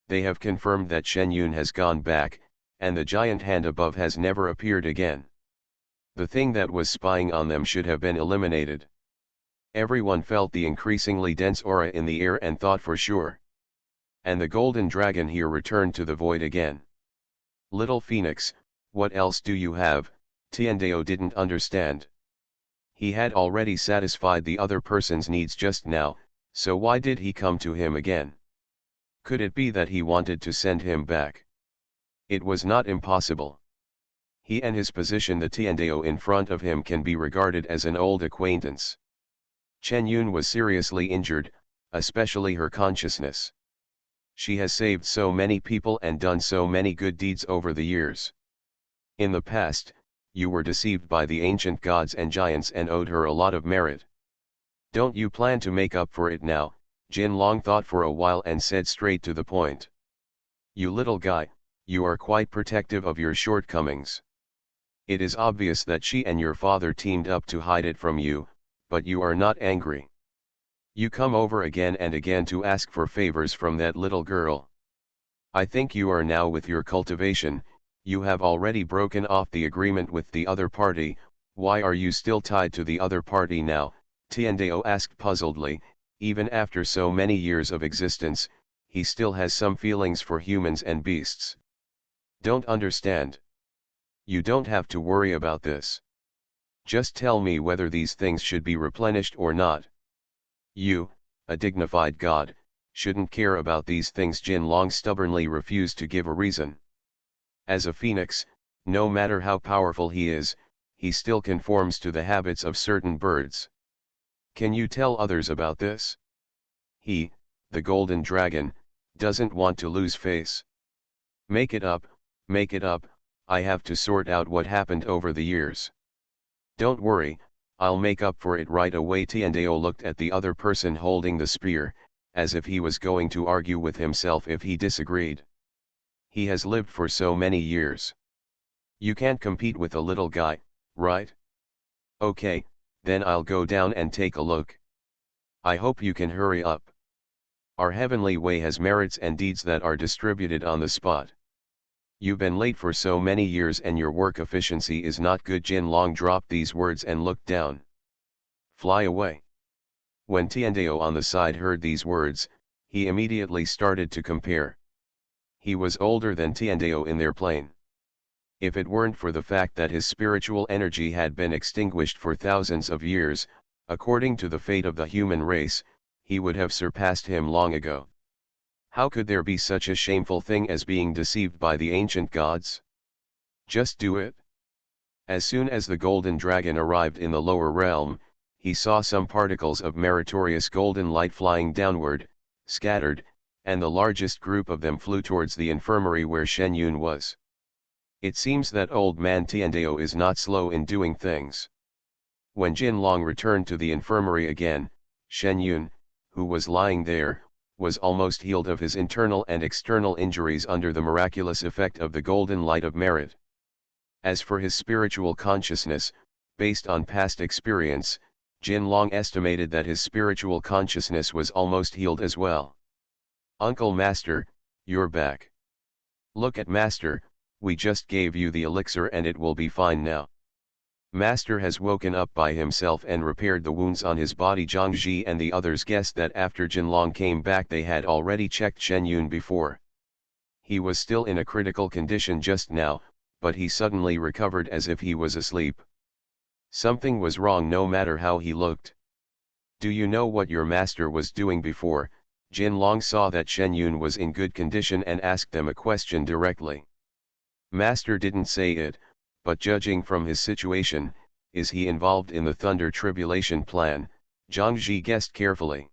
They have confirmed that Shen Yun has gone back, and the giant hand above has never appeared again. The thing that was spying on them should have been eliminated. Everyone felt the increasingly dense aura in the air and thought for sure. And the golden dragon here returned to the void again. Little Phoenix, what else do you have? Tiandeo didn't understand. He had already satisfied the other person's needs just now, so why did he come to him again? Could it be that he wanted to send him back? It was not impossible. He and his position, the Tiandeo in front of him, can be regarded as an old acquaintance. Chen Yun was seriously injured, especially her consciousness. She has saved so many people and done so many good deeds over the years. In the past, you were deceived by the ancient gods and giants and owed her a lot of merit. Don't you plan to make up for it now? Jin Long thought for a while and said straight to the point. You little guy, you are quite protective of your shortcomings. It is obvious that she and your father teamed up to hide it from you, but you are not angry. You come over again and again to ask for favors from that little girl. I think you are now with your cultivation. You have already broken off the agreement with the other party. Why are you still tied to the other party now? Tiandeo asked puzzledly. Even after so many years of existence, he still has some feelings for humans and beasts. Don't understand. You don't have to worry about this. Just tell me whether these things should be replenished or not. You, a dignified god, shouldn't care about these things. Jin Long stubbornly refused to give a reason. As a phoenix, no matter how powerful he is, he still conforms to the habits of certain birds. Can you tell others about this? He, the golden dragon, doesn't want to lose face. Make it up, I have to sort out what happened over the years. Don't worry, I'll make up for it right away. Tiandeo looked at the other person holding the spear, as if he was going to argue with himself if he disagreed. He has lived for so many years. You can't compete with a little guy, right? Okay, then I'll go down and take a look. I hope you can hurry up. Our heavenly way has merits and deeds that are distributed on the spot. You've been late for so many years and your work efficiency is not good. Jin Long dropped these words and looked down. Fly away. When Tiandeo on the side heard these words, he immediately started to compare. He was older than Tiandeo in their plane. If it weren't for the fact that his spiritual energy had been extinguished for thousands of years, according to the fate of the human race, he would have surpassed him long ago. How could there be such a shameful thing as being deceived by the ancient gods? Just do it. As soon as the golden dragon arrived in the lower realm, he saw some particles of meritorious golden light flying downward, scattered, and the largest group of them flew towards the infirmary where Shen Yun was. It seems that old man Tiandeo is not slow in doing things. When Jin Long returned to the infirmary again, Shen Yun, who was lying there, was almost healed of his internal and external injuries under the miraculous effect of the golden light of merit. As for his spiritual consciousness, based on past experience, Jin Long estimated that his spiritual consciousness was almost healed as well. Uncle Master, you're back. Look at Master, we just gave you the elixir and it will be fine now. Master has woken up by himself and repaired the wounds on his body. Zhang Ji and the others guessed that after Jin Long came back they had already checked Shen Yun before. He was still in a critical condition just now, but he suddenly recovered as if he was asleep. Something was wrong no matter how he looked. Do you know what your master was doing before? Jin Long saw that Shen Yun was in good condition and asked them a question directly. Master didn't say it, but judging from his situation, is he involved in the Thunder Tribulation plan? Zhang Ji guessed carefully.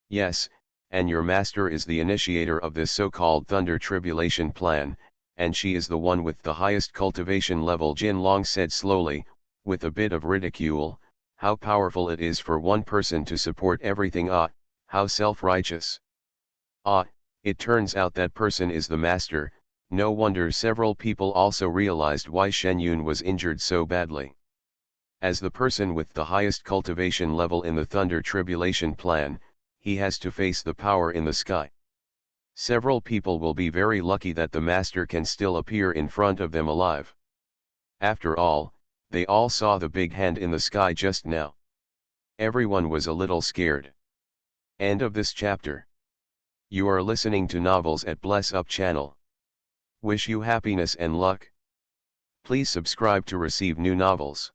Yes, and your master is the initiator of this so-called Thunder Tribulation plan, and she is the one with the highest cultivation level. Jin Long said slowly, with a bit of ridicule, how powerful it is for one person to support everything. Ah, how self-righteous. Ah, It turns out that person is the master. No wonder several people also realized why Shen Yun was injured so badly. As the person with the highest cultivation level in the Thunder Tribulation plan, he has to face the power in the sky. Several people will be very lucky that the master can still appear in front of them alive. After all, they all saw the big hand in the sky just now. Everyone was a little scared. End of this chapter. You are listening to Novels at Bless Up channel. Wish you happiness and luck. Please subscribe to receive new novels.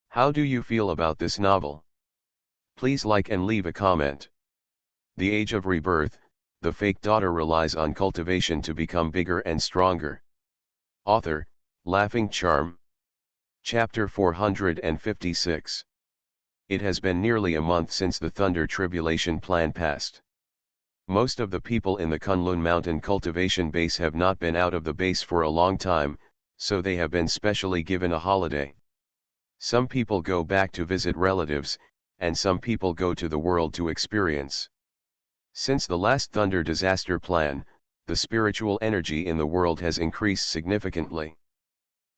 How do you feel about this novel? Please like and leave a comment. The Age of Rebirth, the fake daughter relies on cultivation to become bigger and stronger. Author, Laughing Charm. Chapter 456. It has been nearly a month since the Thunder Tribulation plan passed. Most of the people in the Kunlun Mountain cultivation base have not been out of the base for a long time, so they have been specially given a holiday. Some people go back to visit relatives, and some people go to the world to experience. Since the last Thunder disaster plan, the spiritual energy in the world has increased significantly.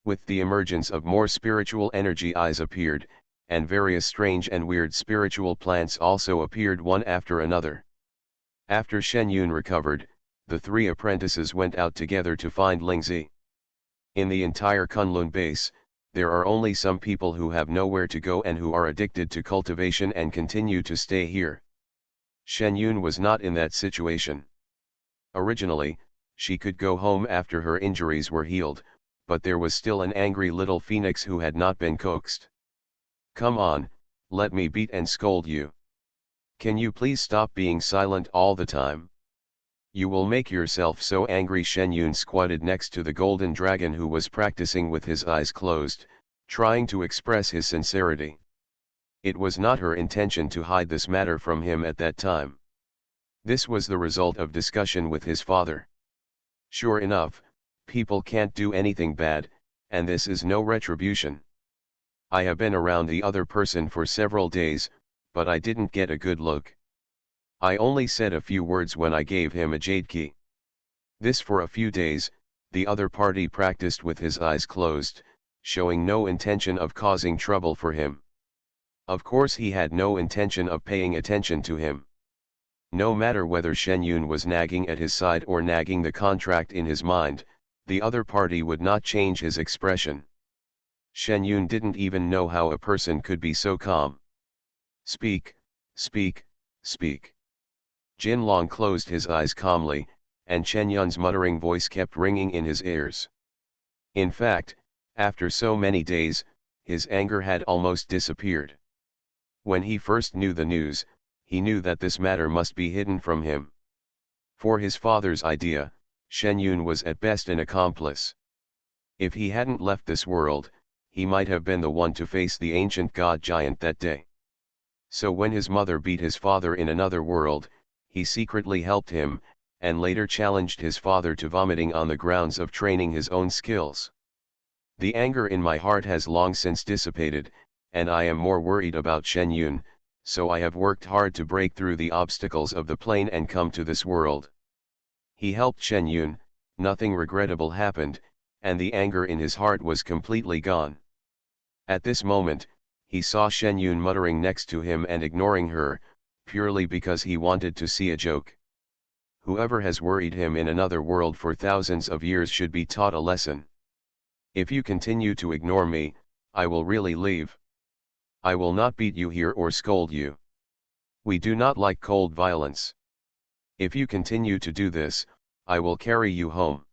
With the emergence of more spiritual energy, eyes appeared, and various strange and weird spiritual plants also appeared one after another. After Shen Yun recovered, the three apprentices went out together to find Lingzi. In the entire Kunlun base, there are only some people who have nowhere to go and who are addicted to cultivation and continue to stay here. Shen Yun was not in that situation. Originally, she could go home after her injuries were healed, but there was still an angry little phoenix who had not been coaxed. Come on, let me beat and scold you. Can you please stop being silent all the time? You will make yourself so angry. Shen Yun squatted next to the golden dragon who was practicing with his eyes closed, trying to express his sincerity. It was not her intention to hide this matter from him at that time. This was the result of discussion with his father. Sure enough, people can't do anything bad, and this is no retribution. I have been around the other person for several days, but I didn't get a good look. I only said a few words when I gave him a jade key. This for a few days, the other party practiced with his eyes closed, showing no intention of causing trouble for him. Of course he had no intention of paying attention to him. No matter whether Shen Yun was nagging at his side or nagging the contract in his mind, the other party would not change his expression. Shen Yun didn't even know how a person could be so calm. Speak, speak, speak. Jin Long closed his eyes calmly, and Chen Yun's muttering voice kept ringing in his ears. In fact, after so many days, his anger had almost disappeared. When he first knew the news, he knew that this matter must be hidden from him. For his father's idea, Shen Yun was at best an accomplice. If he hadn't left this world, he might have been the one to face the ancient god giant that day. So when his mother beat his father in another world, he secretly helped him, and later challenged his father to vomiting on the grounds of training his own skills. The anger in my heart has long since dissipated, and I am more worried about Shen Yun, so I have worked hard to break through the obstacles of the plane and come to this world. He helped Shen Yun, nothing regrettable happened, and the anger in his heart was completely gone. At this moment, he saw Shen Yun muttering next to him and ignoring her, purely because he wanted to see a joke. Whoever has worried him in another world for thousands of years should be taught a lesson. If you continue to ignore me, I will really leave. I will not beat you here or scold you. We do not like cold violence. If you continue to do this, I will carry you home.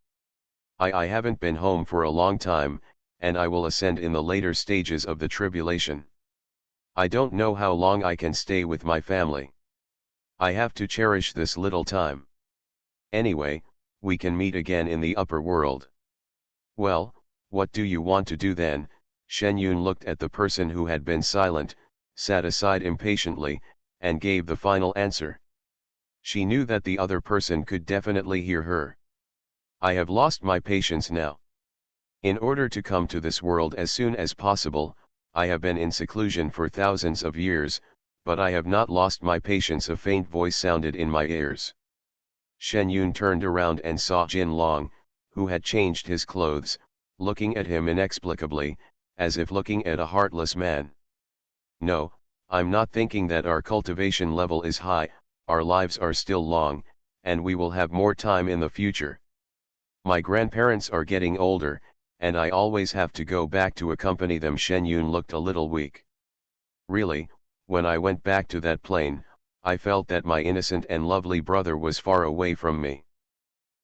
I haven't been home for a long time, and I will ascend in the later stages of the tribulation. I don't know how long I can stay with my family. I have to cherish this little time. Anyway, we can meet again in the upper world. Well, what do you want to do then? Shen Yun looked at the person who had been silent, sat aside impatiently, and gave the final answer. She knew that the other person could definitely hear her. I have lost my patience now. In order to come to this world as soon as possible, I have been in seclusion for thousands of years, but I have not lost my patience. A faint voice sounded in my ears. Shen Yun turned around and saw Jin Long, who had changed his clothes, looking at him inexplicably, as if looking at a heartless man. No, I'm not thinking that our cultivation level is high, our lives are still long, and we will have more time in the future. My grandparents are getting older, and I always have to go back to accompany them. Shen Yun looked a little weak. Really, when I went back to that plane, I felt that my innocent and lovely brother was far away from me.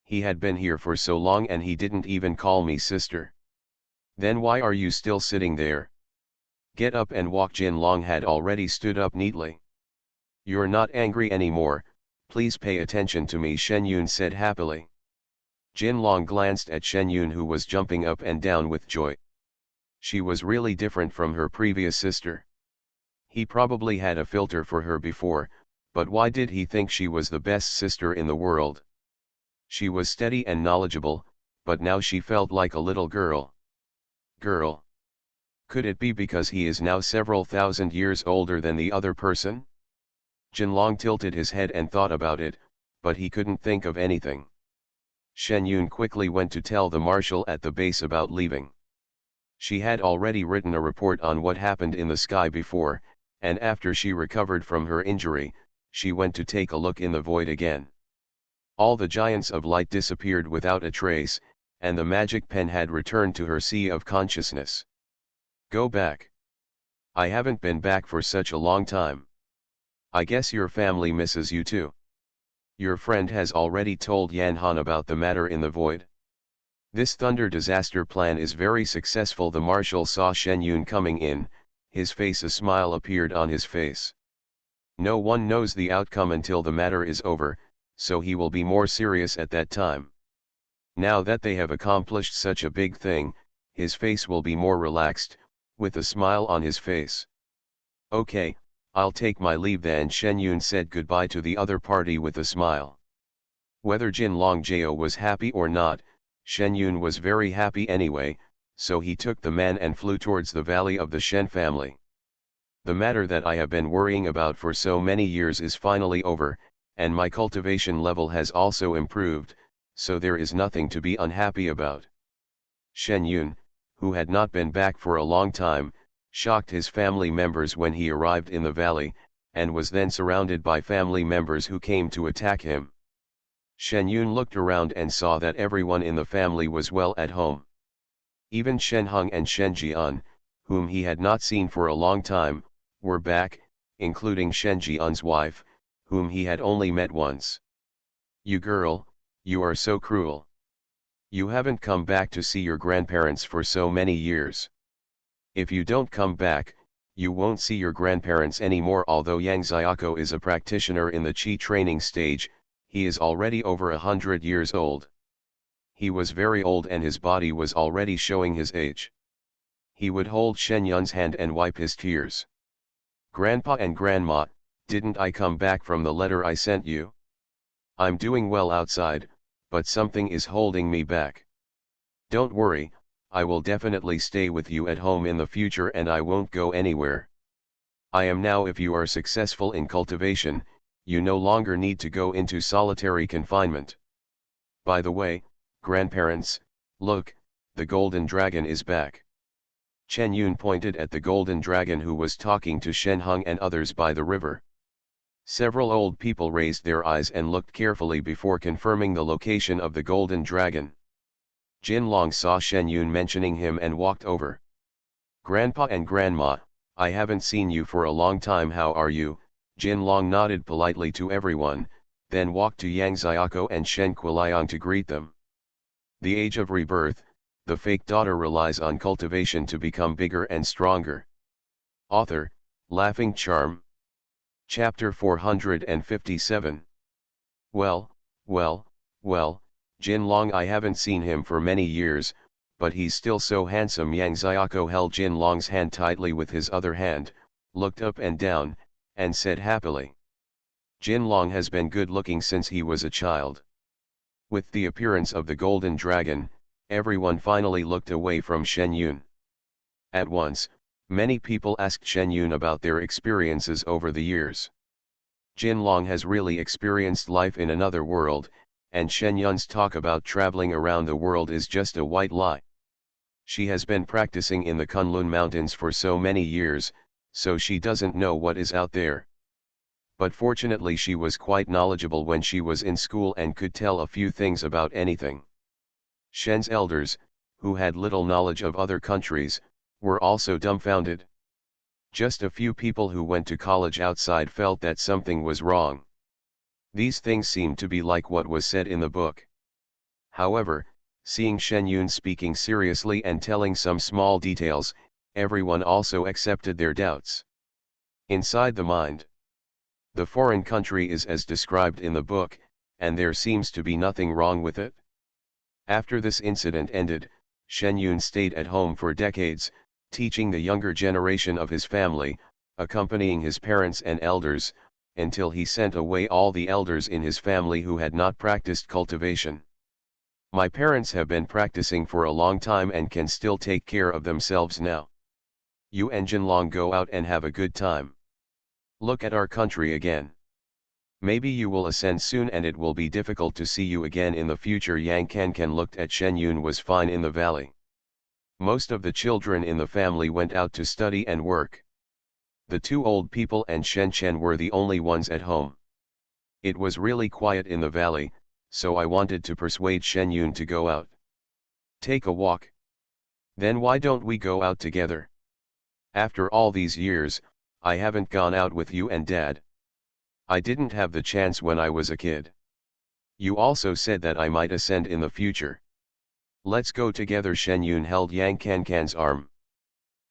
He had been here for so long and he didn't even call me sister. Then why are you still sitting there? Get up and walk. Jin Long had already stood up neatly. You're not angry anymore, please pay attention to me, Shen Yun said happily. Jin Long glanced at Shen Yun, who was jumping up and down with joy. She was really different from her previous sister. He probably had a filter for her before, but why did he think she was the best sister in the world? She was steady and knowledgeable, but now she felt like a little girl. Girl. Could it be because he is now several thousand years older than the other person? Jin Long tilted his head and thought about it, but he couldn't think of anything. Shen Yun quickly went to tell the marshal at the base about leaving. She had already written a report on what happened in the sky before, and after she recovered from her injury, she went to take a look in the void again. All the giants of light disappeared without a trace, and the magic pen had returned to her sea of consciousness. Go back. I haven't been back for such a long time. I guess your family misses you too. Your friend has already told Yan Han about the matter in the void. This thunder disaster plan is very successful. The marshal saw Shen Yun coming in, his face, a smile appeared on his face. No one knows the outcome until the matter is over, so he will be more serious at that time. Now that they have accomplished such a big thing, his face will be more relaxed, with a smile on his face. Okay, I'll take my leave then. Shen Yun said goodbye to the other party with a smile. Whether Jin Long Jiao was happy or not, Shen Yun was very happy anyway, so he took the man and flew towards the valley of the Shen family. The matter that I have been worrying about for so many years is finally over, and my cultivation level has also improved, so there is nothing to be unhappy about. Shen Yun, who had not been back for a long time, shocked his family members when he arrived in the valley, and was then surrounded by family members who came to attack him. Shen Yun looked around and saw that everyone in the family was well at home. Even Shen Hong and Shen Jian, whom he had not seen for a long time, were back, including Shen Jian's wife, whom he had only met once. You girl, you are so cruel. You haven't come back to see your grandparents for so many years. If you don't come back, you won't see your grandparents anymore. Although Yang Xiaoko is a practitioner in the Qi training stage, he is already over 100 years old. He was very old and his body was already showing his age. He would hold Shen Yun's hand and wipe his tears. Grandpa and Grandma, didn't I come back from the letter I sent you? I'm doing well outside, but something is holding me back. Don't worry, I will definitely stay with you at home in the future and I won't go anywhere. I am now. If you are successful in cultivation, you no longer need to go into solitary confinement. By the way, grandparents, look, the golden dragon is back. Chen Yun pointed at the golden dragon who was talking to Shen Hong and others by the river. Several old people raised their eyes and looked carefully before confirming the location of the golden dragon. Jin Long saw Shen Yun mentioning him and walked over. Grandpa and Grandma, I haven't seen you for a long time. How are you? Jin Long nodded politely to everyone, then walked to Yang Xiaoko and Shen Quiliang to greet them. The Age of Rebirth, the fake daughter relies on cultivation to become bigger and stronger. Author, Laughing Charm. Chapter 457. Well, Jin Long, I haven't seen him for many years, but he's still so handsome. Yang Xiaoko held Jin Long's hand tightly with his other hand, looked up and down, and said happily. Jin Long has been good looking since he was a child. With the appearance of the golden dragon, everyone finally looked away from Shen Yun. At once, many people asked Shen Yun about their experiences over the years. Jin Long has really experienced life in another world, and Shen Yun's talk about traveling around the world is just a white lie. She has been practicing in the Kunlun Mountains for so many years, so she doesn't know what is out there. But fortunately she was quite knowledgeable when she was in school and could tell a few things about anything. Shen's elders, who had little knowledge of other countries, were also dumbfounded. Just a few people who went to college outside felt that something was wrong. These things seemed to be like what was said in the book. However, seeing Shen Yun speaking seriously and telling some small details, everyone also accepted their doubts. Inside the mind. The foreign country is as described in the book, and there seems to be nothing wrong with it. After this incident ended, Shen Yun stayed at home for decades, teaching the younger generation of his family, accompanying his parents and elders, until he sent away all the elders in his family who had not practiced cultivation. My parents have been practicing for a long time and can still take care of themselves now. You and Jinlong go out and have a good time. Look at our country again. Maybe you will ascend soon and it will be difficult to see you again in the future. Yang Kankan looked at Shen Yun was fine in the valley. Most of the children in the family went out to study and work. The two old people and Shen Chen were the only ones at home. It was really quiet in the valley, so I wanted to persuade Shen Yun to go out. Take a walk. Then why don't we go out together? After all these years, I haven't gone out with you and Dad. I didn't have the chance when I was a kid. You also said that I might ascend in the future. Let's go together. Shen Yun held Yang Kankan's arm.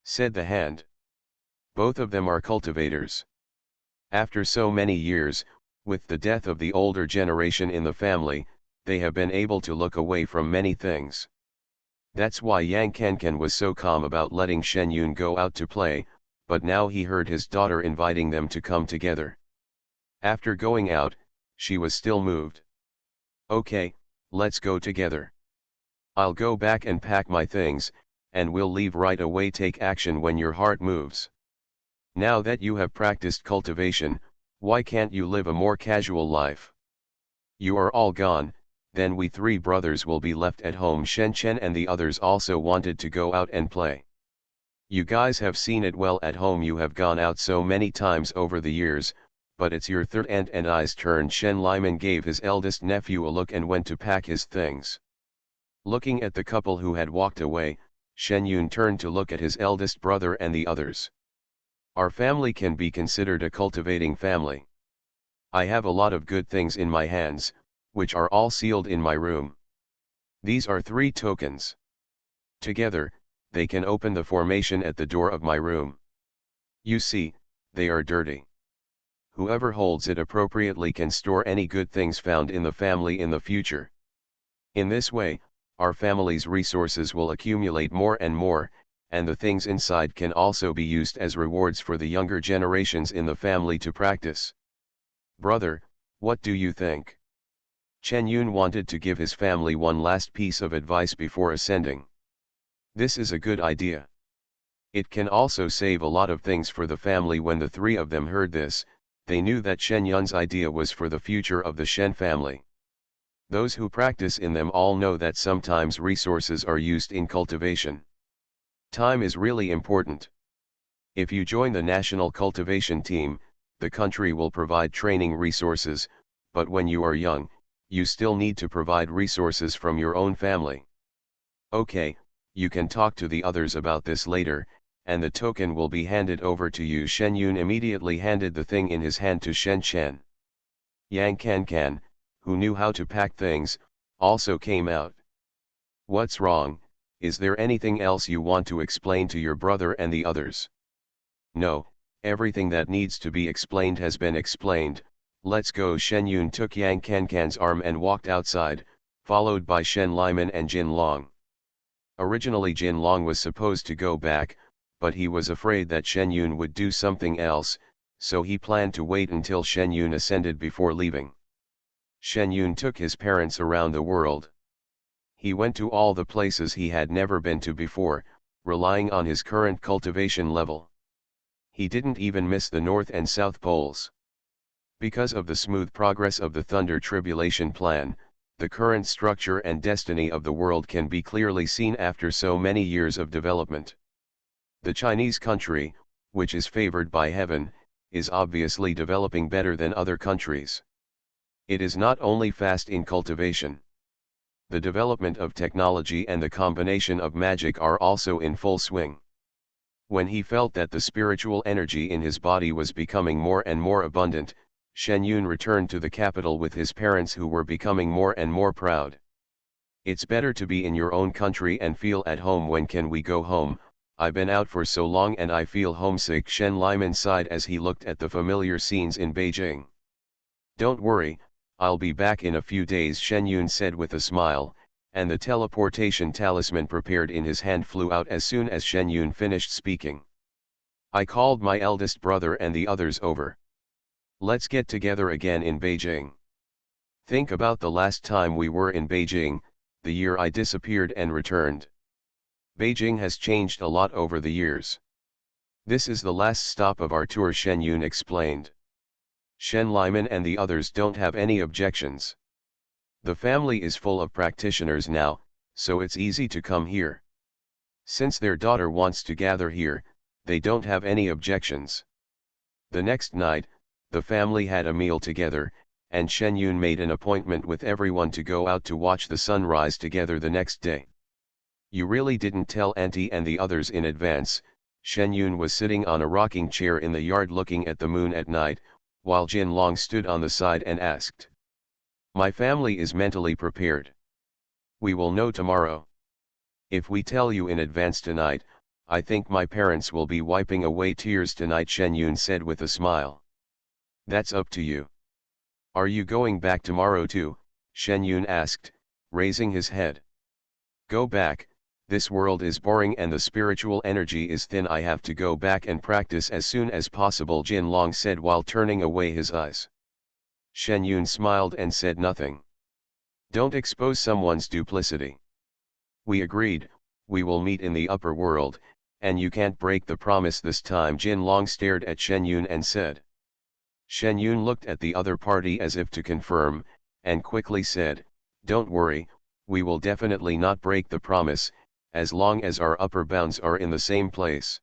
Said the hand. Both of them are cultivators. After so many years, with the death of the older generation in the family, they have been able to look away from many things. That's why Yang Kankan was so calm about letting Shen Yun go out to play, but now he heard his daughter inviting them to come together. After going out, she was still moved. Okay, let's go together. I'll go back and pack my things, and we'll leave right away. Take action when your heart moves. Now that you have practiced cultivation, why can't you live a more casual life? You are all gone, then we three brothers will be left at home. Shen Chen and the others also wanted to go out and play. You guys have seen it well at home. You have gone out so many times over the years, but it's your third aunt and I's turn. Shen Liman gave his eldest nephew a look and went to pack his things. Looking at the couple who had walked away, Shen Yun turned to look at his eldest brother and the others. Our family can be considered a cultivating family. I have a lot of good things in my hands, which are all sealed in my room. These are 3 tokens. Together, they can open the formation at the door of my room. You see, they are dirty. Whoever holds it appropriately can store any good things found in the family in the future. In this way, our family's resources will accumulate more and more, and the things inside can also be used as rewards for the younger generations in the family to practice. Brother, what do you think? Chen Yun wanted to give his family one last piece of advice before ascending. This is a good idea. It can also save a lot of things for the family. When the 3 of them heard this, they knew that Shen Yun's idea was for the future of the Shen family. Those who practice in them all know that sometimes resources are used in cultivation. Time is really important. If you join the national cultivation team, the country will provide training resources, but when you are young, you still need to provide resources from your own family. Okay, you can talk to the others about this later, and the token will be handed over to you. Shen Yun immediately handed the thing in his hand to Shen Chen. Yang Kankan, who knew how to pack things, also came out. What's wrong? Is there anything else you want to explain to your brother and the others? No, everything that needs to be explained has been explained. Let's go. Shen Yun took Yang Kankan's arm and walked outside, followed by Shen Liman and Jin Long. Originally Jin Long was supposed to go back, but he was afraid that Shen Yun would do something else, so he planned to wait until Shen Yun ascended before leaving. Shen Yun took his parents around the world. He went to all the places he had never been to before, relying on his current cultivation level. He didn't even miss the North and South Poles. Because of the smooth progress of the Thunder Tribulation plan, the current structure and destiny of the world can be clearly seen after so many years of development. The Chinese country, which is favored by heaven, is obviously developing better than other countries. It is not only fast in cultivation. The development of technology and the combination of magic are also in full swing. When he felt that the spiritual energy in his body was becoming more and more abundant, Shen Yun returned to the capital with his parents, who were becoming more and more proud. "It's better to be in your own country and feel at home. When can we go home? I've been out for so long and I feel homesick," Shen Liman sighed as he looked at the familiar scenes in Beijing. "Don't worry, I'll be back in a few days," Shen Yun said with a smile, and the teleportation talisman prepared in his hand flew out as soon as Shen Yun finished speaking. "I called my eldest brother and the others over. Let's get together again in Beijing. Think about the last time we were in Beijing, the year I disappeared and returned. Beijing has changed a lot over the years. This is the last stop of our tour," Shen Yun explained. Shen Liman and the others don't have any objections. The family is full of practitioners now, so it's easy to come here. Since their daughter wants to gather here, they don't have any objections. The next night, the family had a meal together, and Shen Yun made an appointment with everyone to go out to watch the sunrise together the next day. "You really didn't tell Auntie and the others in advance." Shen Yun was sitting on a rocking chair in the yard looking at the moon at night, while Jin Long stood on the side and asked. "My family is mentally prepared. We will know tomorrow. If we tell you in advance tonight, I think my parents will be wiping away tears tonight," Shen Yun said with a smile. "That's up to you. Are you going back tomorrow too?" Shen Yun asked, raising his head. "Go back, this world is boring and the spiritual energy is thin. I have to go back and practice as soon as possible," Jin Long said while turning away his eyes. Shen Yun smiled and said nothing. "Don't expose someone's duplicity." "We agreed, we will meet in the upper world, and you can't break the promise this time," Jin Long stared at Shen Yun and said. Shen Yun looked at the other party as if to confirm, and quickly said, "Don't worry, we will definitely not break the promise, as long as our upper bounds are in the same place."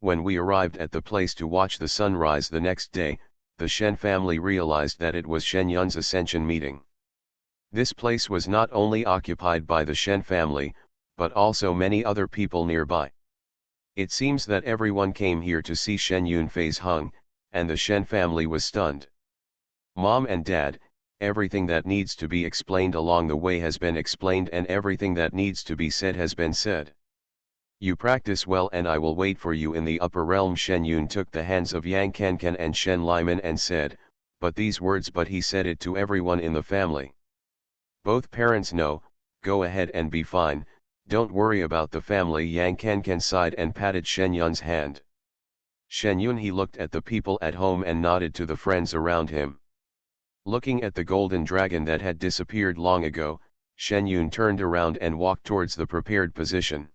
When we arrived at the place to watch the sunrise the next day, the Shen family realized that it was Shen Yun's ascension meeting. This place was not only occupied by the Shen family, but also many other people nearby. It seems that everyone came here to see Shen Yun face hung, and the Shen family was stunned. "Mom and Dad, everything that needs to be explained along the way has been explained and everything that needs to be said has been said. You practice well and I will wait for you in the upper realm." Shen Yun took the hands of Yang Kankan and Shen Liman and said, but he said it to everyone in the family. "Both parents know, go ahead and be fine, don't worry about the family." Yang Kankan sighed and patted Shen Yun's hand. Shen Yun he looked at the people at home and nodded to the friends around him. Looking at the golden dragon that had disappeared long ago, Shen Yun turned around and walked towards the prepared position.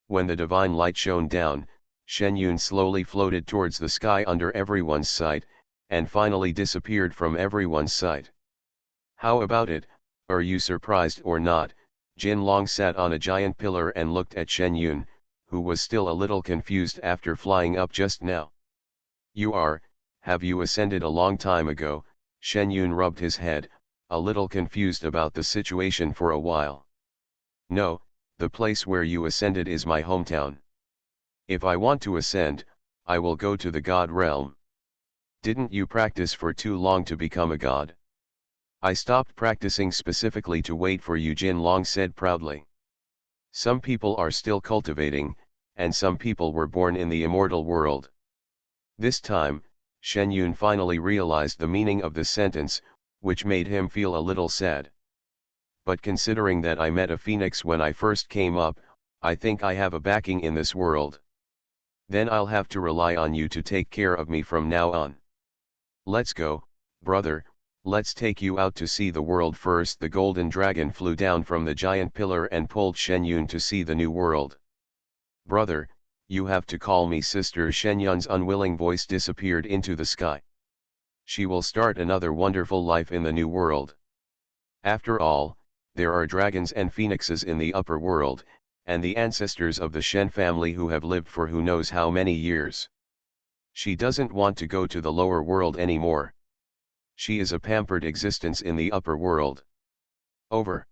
When the divine light shone down, Shen Yun slowly floated towards the sky under everyone's sight, and finally disappeared from everyone's sight. "How about it, are you surprised or not?" Jin Long sat on a giant pillar and looked at Shen Yun, who was still a little confused after flying up just now. "You are, have you ascended a long time ago?" Shen Yun rubbed his head, a little confused about the situation for a while. "No, the place where you ascended is my hometown. If I want to ascend, I will go to the god realm." "Didn't you practice for too long to become a god?" "I stopped practicing specifically to wait for you," Jin Long said proudly. "Some people are still cultivating, and some people were born in the immortal world." This time, Shen Yun finally realized the meaning of the sentence, which made him feel a little sad. "But considering that I met a phoenix when I first came up, I think I have a backing in this world. Then I'll have to rely on you to take care of me from now on. Let's go, brother, let's take you out to see the world first." The golden dragon flew down from the giant pillar and pulled Shen Yun to see the new world. "Brother, you have to call me sister." Shen Yun's unwilling voice disappeared into the sky. "She will start another wonderful life in the new world." After all, there are dragons and phoenixes in the upper world, and the ancestors of the Shen family who have lived for who knows how many years. She doesn't want to go to the lower world anymore. She is a pampered existence in the upper world. Over.